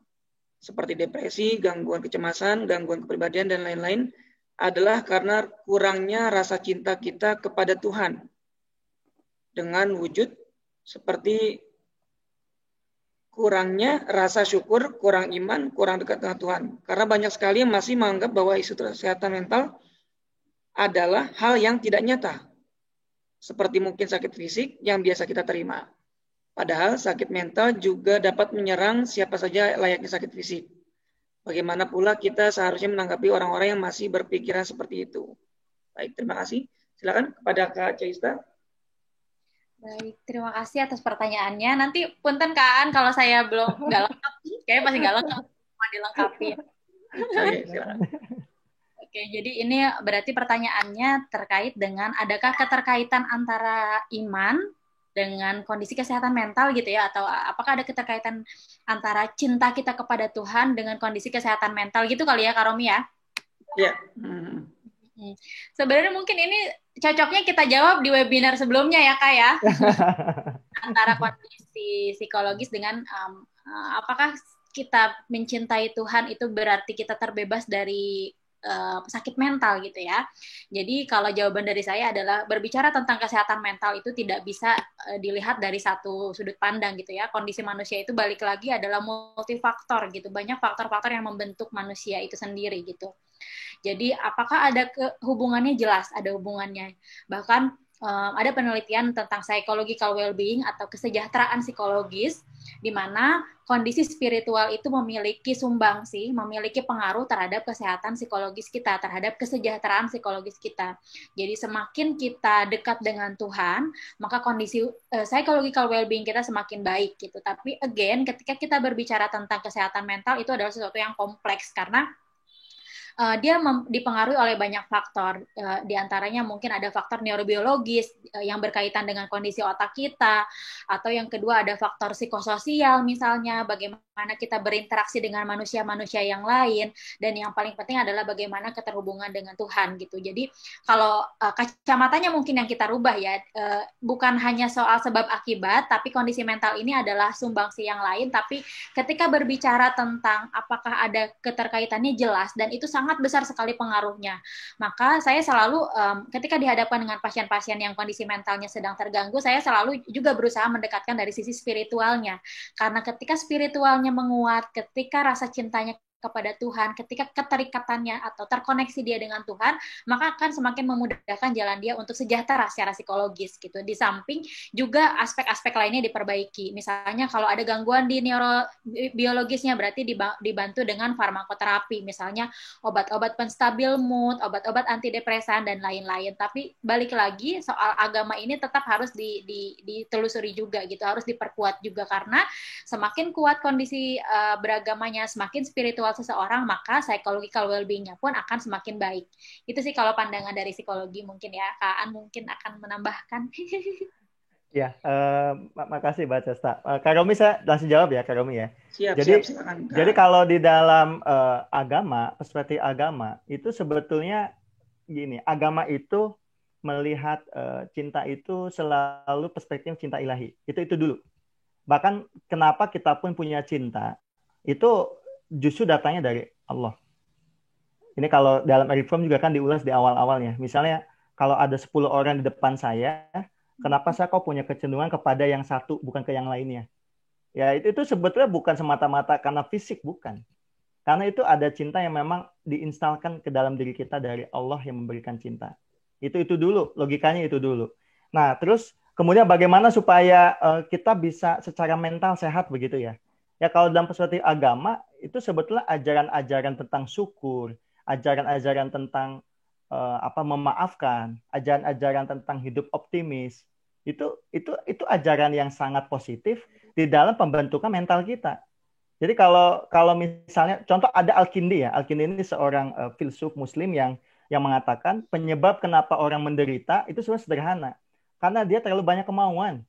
seperti depresi, gangguan kecemasan, gangguan kepribadian dan lain-lain adalah karena kurangnya rasa cinta kita kepada Tuhan dengan wujud seperti kurangnya rasa syukur, kurang iman, kurang dekat dengan Tuhan. Karena banyak sekali yang masih menganggap bahwa isu kesehatan mental adalah hal yang tidak nyata. Seperti mungkin sakit fisik yang biasa kita terima. Padahal sakit mental juga dapat menyerang siapa saja layaknya sakit fisik. Bagaimana pula kita seharusnya menanggapi orang-orang yang masih berpikiran seperti itu? Baik, terima kasih. Silakan kepada Kak Caista. Baik, terima kasih atas pertanyaannya. Nanti punten Kak Aan kalau saya belum nggak lengkap, kayaknya masih nggak lengkap, mau dilengkapi. Oke, silakan. Oke, jadi ini berarti pertanyaannya terkait dengan adakah keterkaitan antara iman dengan kondisi kesehatan mental gitu ya, atau apakah ada keterkaitan antara cinta kita kepada Tuhan dengan kondisi kesehatan mental gitu kali ya, Kak Romi ya? Ya. Sebenarnya mungkin ini cocoknya kita jawab di webinar sebelumnya ya Kak ya. Antara kondisi psikologis dengan apakah kita mencintai Tuhan itu berarti kita terbebas dari sakit mental gitu ya. Jadi kalau jawaban dari saya adalah berbicara tentang kesehatan mental itu tidak bisa dilihat dari satu sudut pandang gitu ya. Kondisi manusia itu balik lagi adalah multifaktor gitu. Banyak faktor-faktor yang membentuk manusia itu sendiri gitu. Jadi apakah ada hubungannya? Jelas ada hubungannya. Bahkan ada penelitian tentang psychological well-being atau kesejahteraan psikologis, di mana kondisi spiritual itu memiliki sumbangsi, memiliki pengaruh terhadap kesehatan psikologis kita, terhadap kesejahteraan psikologis kita. Jadi semakin kita dekat dengan Tuhan, maka kondisi psychological well-being kita semakin baik gitu. Tapi again, ketika kita berbicara tentang kesehatan mental, itu adalah sesuatu yang kompleks karena dia dipengaruhi oleh banyak faktor. Di antaranya mungkin ada faktor neurobiologis yang berkaitan dengan kondisi otak kita, atau yang kedua ada faktor psikososial misalnya, bagaimana kita berinteraksi dengan manusia-manusia yang lain, dan yang paling penting adalah bagaimana keterhubungan dengan Tuhan gitu. Jadi kalau kacamatanya mungkin yang kita rubah ya, bukan hanya soal sebab akibat, tapi kondisi mental ini adalah sumbangsi yang lain, tapi ketika berbicara tentang apakah ada keterkaitannya jelas, dan itu sangat besar sekali pengaruhnya. Maka saya selalu ketika dihadapkan dengan pasien-pasien yang kondisi mentalnya sedang terganggu, saya selalu juga berusaha mendekatkan dari sisi spiritualnya. Karena ketika spiritualnya menguat, ketika rasa cintanya kepada Tuhan, ketika keterikatannya atau terkoneksi dia dengan Tuhan, maka akan semakin memudahkan jalan dia untuk sejahtera secara psikologis gitu. Di samping juga aspek-aspek lainnya diperbaiki. Misalnya kalau ada gangguan di neurobiologisnya, berarti dibantu dengan farmakoterapi, misalnya obat-obat penstabil mood, obat-obat antidepresan dan lain-lain. Tapi balik lagi soal agama ini tetap harus ditelusuri juga gitu, harus diperkuat juga, karena semakin kuat kondisi beragamanya, semakin spiritual seseorang, maka psychological well-being-nya pun akan semakin baik. Itu sih kalau pandangan dari psikologi mungkin ya. Kak Aan mungkin akan menambahkan. Ya, makasih Mbak Cesta. Kak Romi, saya langsung jawab ya, Kak Romi ya. Jadi kalau di dalam agama, perspektif agama, itu sebetulnya gini, agama itu melihat cinta itu selalu perspektif cinta ilahi. Itu dulu. Bahkan kenapa kita pun punya cinta, itu justru datangnya dari Allah. Ini kalau dalam Reform juga kan diulas di awal-awalnya. Misalnya kalau ada 10 orang di depan saya, kenapa saya kok punya kecenderungan kepada yang satu, bukan ke yang lainnya? Ya itu sebetulnya bukan semata-mata karena fisik, bukan. Karena itu ada cinta yang memang diinstalkan ke dalam diri kita dari Allah yang memberikan cinta. Itu dulu, logikanya itu dulu. Nah, terus kemudian bagaimana supaya kita bisa secara mental sehat begitu ya? Ya kalau dalam perspektif agama, itu sebetulnya ajaran-ajaran tentang syukur, ajaran-ajaran tentang memaafkan, ajaran-ajaran tentang hidup optimis. Itu ajaran yang sangat positif di dalam pembentukan mental kita. Jadi kalau misalnya contoh ada Al-Kindi ya. Al-Kindi ini seorang filsuf muslim yang mengatakan penyebab kenapa orang menderita itu sebenarnya sederhana. Karena dia terlalu banyak kemauan.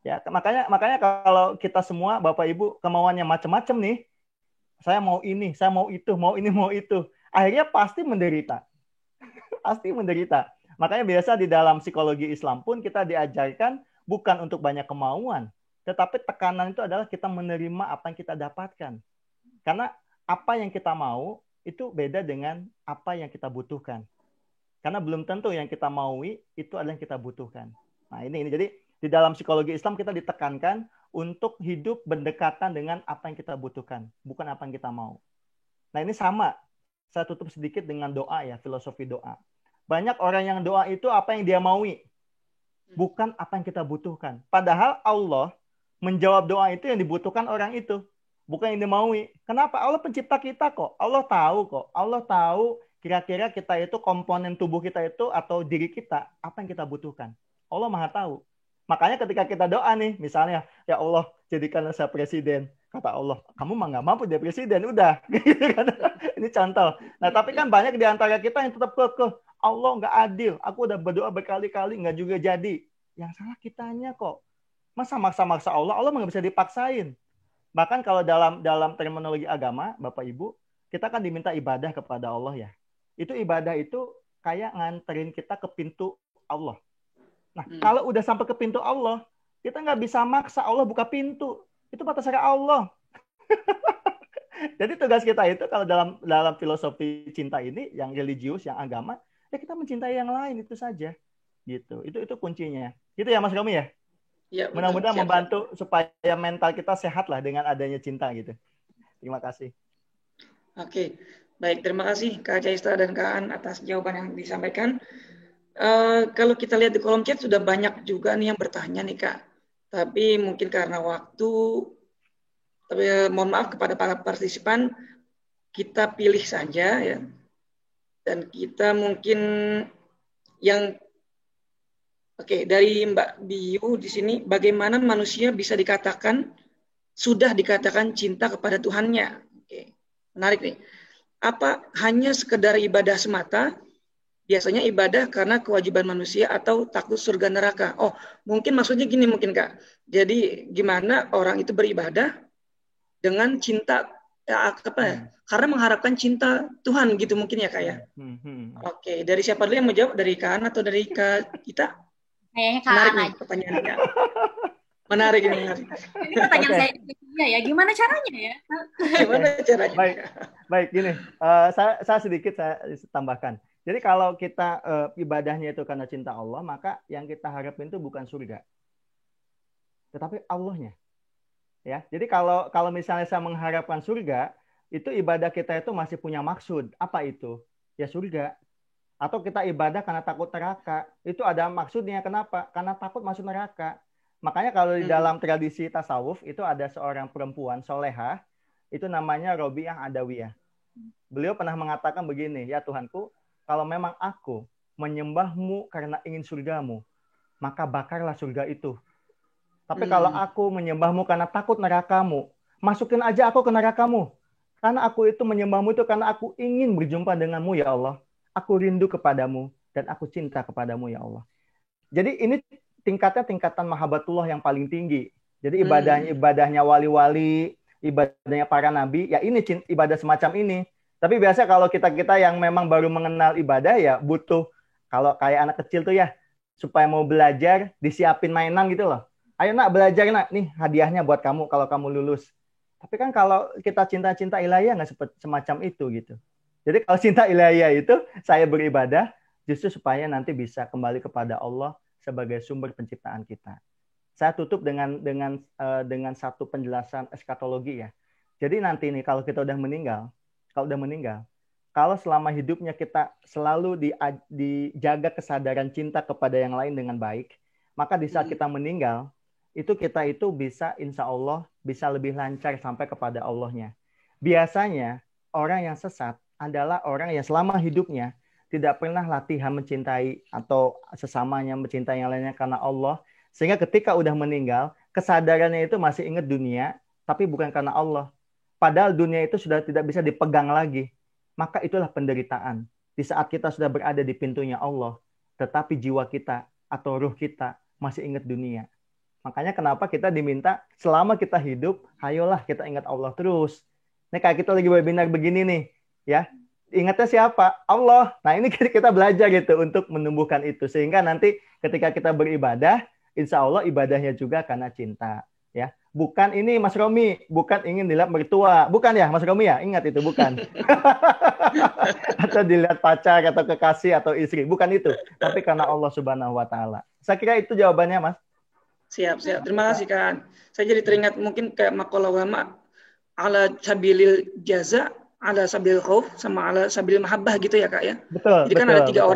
Ya, makanya kalau kita semua Bapak Ibu kemauannya macam-macam nih. Saya mau ini, saya mau itu, mau ini, mau itu. Akhirnya pasti menderita. Pasti menderita. Makanya biasa di dalam psikologi Islam pun kita diajarkan bukan untuk banyak kemauan, tetapi tekanan itu adalah kita menerima apa yang kita dapatkan. Karena apa yang kita mau itu beda dengan apa yang kita butuhkan. Karena belum tentu yang kita maui itu adalah yang kita butuhkan. Nah ini jadi di dalam psikologi Islam kita ditekankan untuk hidup berdekatan dengan apa yang kita butuhkan, bukan apa yang kita mau. Nah ini sama, saya tutup sedikit dengan doa ya, filosofi doa. Banyak orang yang doa itu apa yang dia maui. bukan apa yang kita butuhkan. Padahal Allah menjawab doa itu yang dibutuhkan orang itu, bukan yang dimaui. Kenapa? Allah pencipta kita kok. Allah tahu kok. Allah tahu kira-kira kita itu komponen tubuh kita itu atau diri kita apa yang kita butuhkan. Allah Maha tahu. Makanya ketika kita doa nih, misalnya, ya Allah jadikanlah saya presiden. Kata Allah, kamu mah nggak mampu jadi presiden, udah. Ini contoh. Nah, tapi kan banyak di antara kita yang tetap kekeh. Allah nggak adil. Aku udah berdoa berkali-kali, nggak juga jadi. Yang salah kitanya kok. Masa maksa-maksa Allah? Allah nggak bisa dipaksain. Bahkan kalau dalam terminologi agama, Bapak Ibu, kita kan diminta ibadah kepada Allah ya. Itu ibadah itu kayak nganterin kita ke pintu Allah. Nah, kalau udah sampai ke pintu Allah, kita nggak bisa maksa Allah buka pintu. Itu terserah Allah. Jadi tugas kita itu kalau dalam filosofi cinta ini, yang religius, yang agama, ya kita mencintai yang lain itu saja. Gitu. Itu kuncinya. Gitu ya Mas Romi ya? Ya, mudah-mudahan membantu supaya mental kita sehat lah dengan adanya cinta gitu. Terima kasih. Oke, baik. Terima kasih Kak Caista dan Kak An atas jawaban yang disampaikan. Kalau kita lihat di kolom chat sudah banyak juga nih yang bertanya nih Kak. Tapi mungkin karena waktu, tapi mohon maaf kepada para partisipan, kita pilih saja ya. Dan kita mungkin yang dari Mbak Biu di sini, bagaimana manusia bisa sudah dikatakan cinta kepada Tuhannya? Oke, menarik nih. Apa hanya sekedar ibadah semata? Biasanya ibadah karena kewajiban manusia atau takut surga neraka. Oh, mungkin maksudnya gini mungkin Kak. Jadi gimana orang itu beribadah dengan cinta karena mengharapkan cinta Tuhan gitu mungkin ya Kak ya. Oke, dari siapa dulu yang menjawab? Dari Kak An atau dari Kak kita? Kayaknya Kak An aja. Pertanyaannya. Menarik ini. Ini pertanyaan saya juga ya. Gimana caranya ya? Gimana caranya? Baik gini. Saya sedikit saya tambahkan. Jadi kalau kita ibadahnya itu karena cinta Allah, maka yang kita harapin itu bukan surga, tetapi Allahnya. Ya, jadi kalau misalnya saya mengharapkan surga, itu ibadah kita itu masih punya maksud. Apa itu? Ya surga. Atau kita ibadah karena takut neraka, itu ada maksudnya. Kenapa? Karena takut masuk neraka. Makanya kalau di dalam tradisi tasawuf itu ada seorang perempuan solehah, itu namanya Robiah Adawiyah. Beliau pernah mengatakan begini, ya Tuhanku, kalau memang aku menyembahmu karena ingin surgamu, maka bakarlah surga itu. Tapi kalau aku menyembahmu karena takut nerakamu, masukin aja aku ke nerakamu. Karena aku itu menyembahmu itu karena aku ingin berjumpa denganmu ya Allah. Aku rindu kepadamu dan aku cinta kepadamu ya Allah. Jadi ini tingkatan mahabbatullah yang paling tinggi. Jadi ibadahnya wali-wali, ibadahnya para nabi, ya ini ibadah semacam ini. Tapi biasa kalau kita yang memang baru mengenal ibadah ya butuh, kalau kayak anak kecil tuh ya, supaya mau belajar disiapin mainan gitu loh. Ayo nak belajar nak, nih hadiahnya buat kamu kalau kamu lulus. Tapi kan kalau kita cinta ilahiyah nggak semacam itu gitu. Jadi kalau cinta ilahiyah itu saya beribadah justru supaya nanti bisa kembali kepada Allah sebagai sumber penciptaan kita. Saya tutup dengan satu penjelasan eskatologi ya. Jadi nanti nih kalau kita udah meninggal, kalau selama hidupnya kita selalu dijaga kesadaran cinta kepada yang lain dengan baik, maka di saat kita meninggal, kita itu bisa insya Allah bisa lebih lancar sampai kepada Allahnya. Biasanya orang yang sesat adalah orang yang selama hidupnya tidak pernah latihan mencintai atau sesamanya mencintai yang lainnya karena Allah, sehingga ketika udah meninggal, kesadarannya itu masih ingat dunia, tapi bukan karena Allah. Padahal dunia itu sudah tidak bisa dipegang lagi. Maka itulah penderitaan. Di saat kita sudah berada di pintunya Allah, tetapi jiwa kita atau ruh kita masih ingat dunia. Makanya kenapa kita diminta selama kita hidup, ayolah kita ingat Allah terus. Ini kayak kita lagi webinar begini nih, ya. Ingatnya siapa? Allah. Nah ini kita belajar gitu untuk menumbuhkan itu. Sehingga nanti ketika kita beribadah, insya Allah ibadahnya juga karena cinta. Ya, bukan ini Mas Romi, bukan ingin dilihat mertua, bukan ya Mas Romi ya, ingat itu bukan. Atau dilihat pacar atau kekasih atau istri, bukan itu, tapi karena Allah Subhanahu Wa Taala. Saya kira itu jawabannya Mas. Siap. Terima kasih Kak. Saya jadi teringat mungkin kayak maqalah ulama ala sabilil jaza, ala sabilil khauf, sama ala sabilil mahabbah gitu ya Kak ya. Betul. Jadi kan ada tiga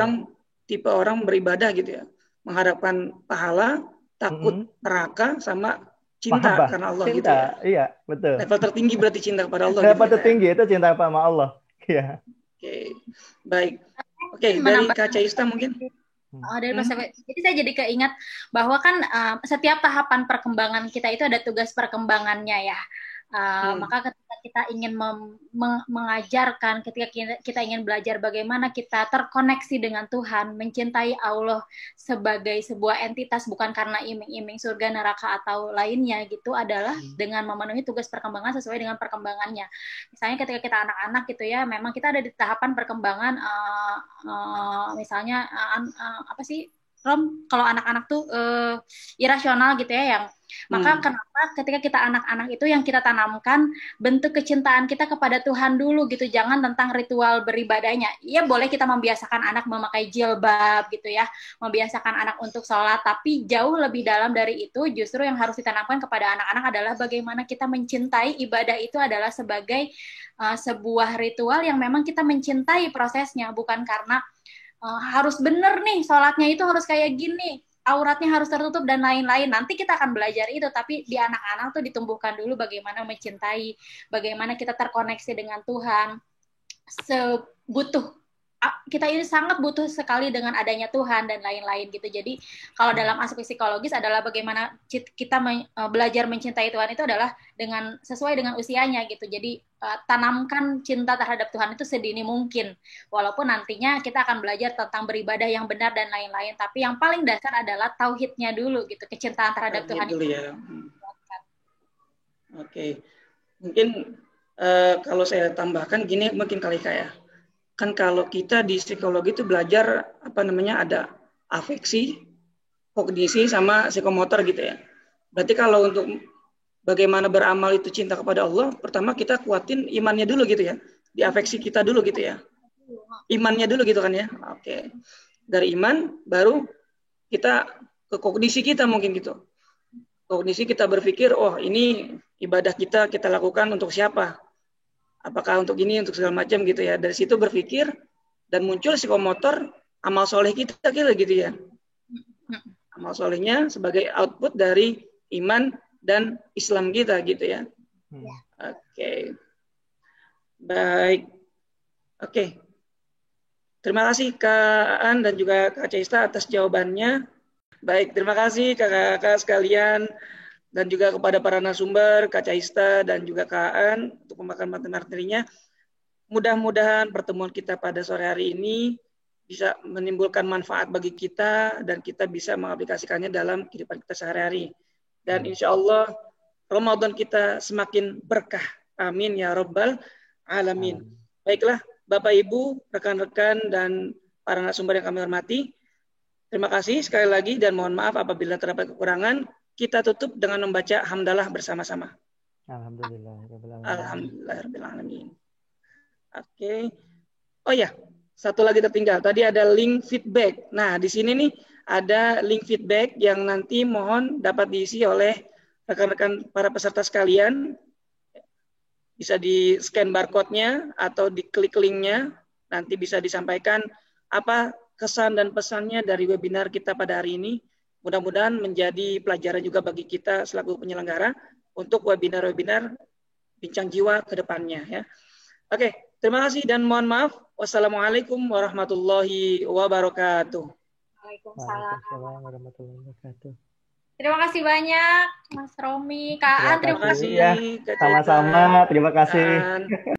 tipe orang beribadah gitu ya. mengharapkan pahala, takut neraka, sama cinta Mahabbah. karena Allah Cinta. gitu ya. Iya, betul. Level tertinggi berarti cinta kepada Allah Level gitu ya. tertinggi itu cinta sama Allah. Iya. Oke, baik. Oke, dari Kak Caista mungkin. Dari perspektif, jadi saya jadi keingat bahwa kan setiap tahapan perkembangan kita itu ada tugas perkembangannya ya. Maka ketika kita ingin mengajarkan, ketika kita ingin belajar bagaimana kita terkoneksi dengan Tuhan, mencintai Allah sebagai sebuah entitas, bukan karena iming-iming surga, neraka, atau lainnya gitu, adalah dengan memenuhi tugas perkembangan sesuai dengan perkembangannya. Misalnya ketika kita anak-anak gitu ya, memang kita ada di tahapan perkembangan, misalnya apa sih, Rom, kalau anak-anak tuh irasional gitu ya, yang maka kenapa ketika kita anak-anak itu yang kita tanamkan bentuk kecintaan kita kepada Tuhan dulu gitu, jangan tentang ritual beribadahnya. Iya, boleh kita membiasakan anak memakai jilbab gitu ya, membiasakan anak untuk sholat, tapi jauh lebih dalam dari itu justru yang harus ditanamkan kepada anak-anak adalah bagaimana kita mencintai ibadah itu adalah sebagai sebuah ritual yang memang kita mencintai prosesnya, bukan karena harus bener nih sholatnya itu harus kayak gini, auratnya harus tertutup dan lain-lain. Nanti kita akan belajar itu, tapi di anak-anak tuh ditumbuhkan dulu bagaimana mencintai, bagaimana kita terkoneksi dengan Tuhan. Kita ini sangat butuh sekali dengan adanya Tuhan dan lain-lain gitu. Jadi kalau dalam aspek psikologis adalah bagaimana kita belajar mencintai Tuhan itu adalah dengan sesuai dengan usianya gitu. Jadi tanamkan cinta terhadap Tuhan itu sedini mungkin. Walaupun nantinya kita akan belajar tentang beribadah yang benar dan lain-lain, tapi yang paling dasar adalah tauhidnya dulu gitu, kecintaan terhadap Tuhan dulu ya. Oke. Mungkin kalau saya tambahkan gini mungkin kali ya. Kan kalau kita di psikologi itu belajar ada afeksi, kognisi, sama psikomotor gitu ya. Berarti kalau untuk bagaimana beramal itu cinta kepada Allah, pertama kita kuatin imannya dulu gitu ya. Di afeksi kita dulu gitu ya. Imannya dulu gitu kan ya. Oke. Dari iman baru kita ke kognisi kita mungkin gitu. Kognisi kita berpikir, oh ini ibadah kita lakukan untuk siapa? Apakah untuk ini, untuk segala macam gitu ya. Dari situ berpikir dan muncul psikomotor, amal soleh kita gitu ya. Amal solehnya sebagai output dari iman dan Islam kita gitu ya. Oke. Baik. Oke. Terima kasih Kak Aan dan juga Kak Caista atas jawabannya. Baik, terima kasih kakak-kakak sekalian. Dan juga kepada para narasumber, Kak Caista dan juga Kak Aan untuk memakan materi-materinya. Mudah-mudahan pertemuan kita pada sore hari ini bisa menimbulkan manfaat bagi kita dan kita bisa mengaplikasikannya dalam kehidupan kita sehari-hari. Dan insya Allah Ramadan kita semakin berkah. Amin ya Rabbal Alamin. Baiklah Bapak Ibu, rekan-rekan dan para narasumber yang kami hormati. Terima kasih sekali lagi dan mohon maaf apabila terdapat kekurangan. Kita tutup dengan membaca hamdalah bersama-sama. Alhamdulillahirrahmanirrahim. Oke. Oh ya, satu lagi tertinggal. Tadi ada link feedback. Nah, di sini nih ada link feedback yang nanti mohon dapat diisi oleh rekan-rekan para peserta sekalian. Bisa di-scan barcode-nya atau diklik link-nya. Nanti bisa disampaikan apa kesan dan pesannya dari webinar kita pada hari ini. Mudah-mudahan menjadi pelajaran juga bagi kita selaku penyelenggara untuk webinar-webinar bincang jiwa ke depannya ya. Oke, terima kasih dan mohon maaf. Wassalamualaikum warahmatullahi wabarakatuh. Waalaikumsalam warahmatullahi wabarakatuh. Terima kasih banyak Mas Romi, Kak Aan, terima kasih ya. Sama-sama, terima kasih.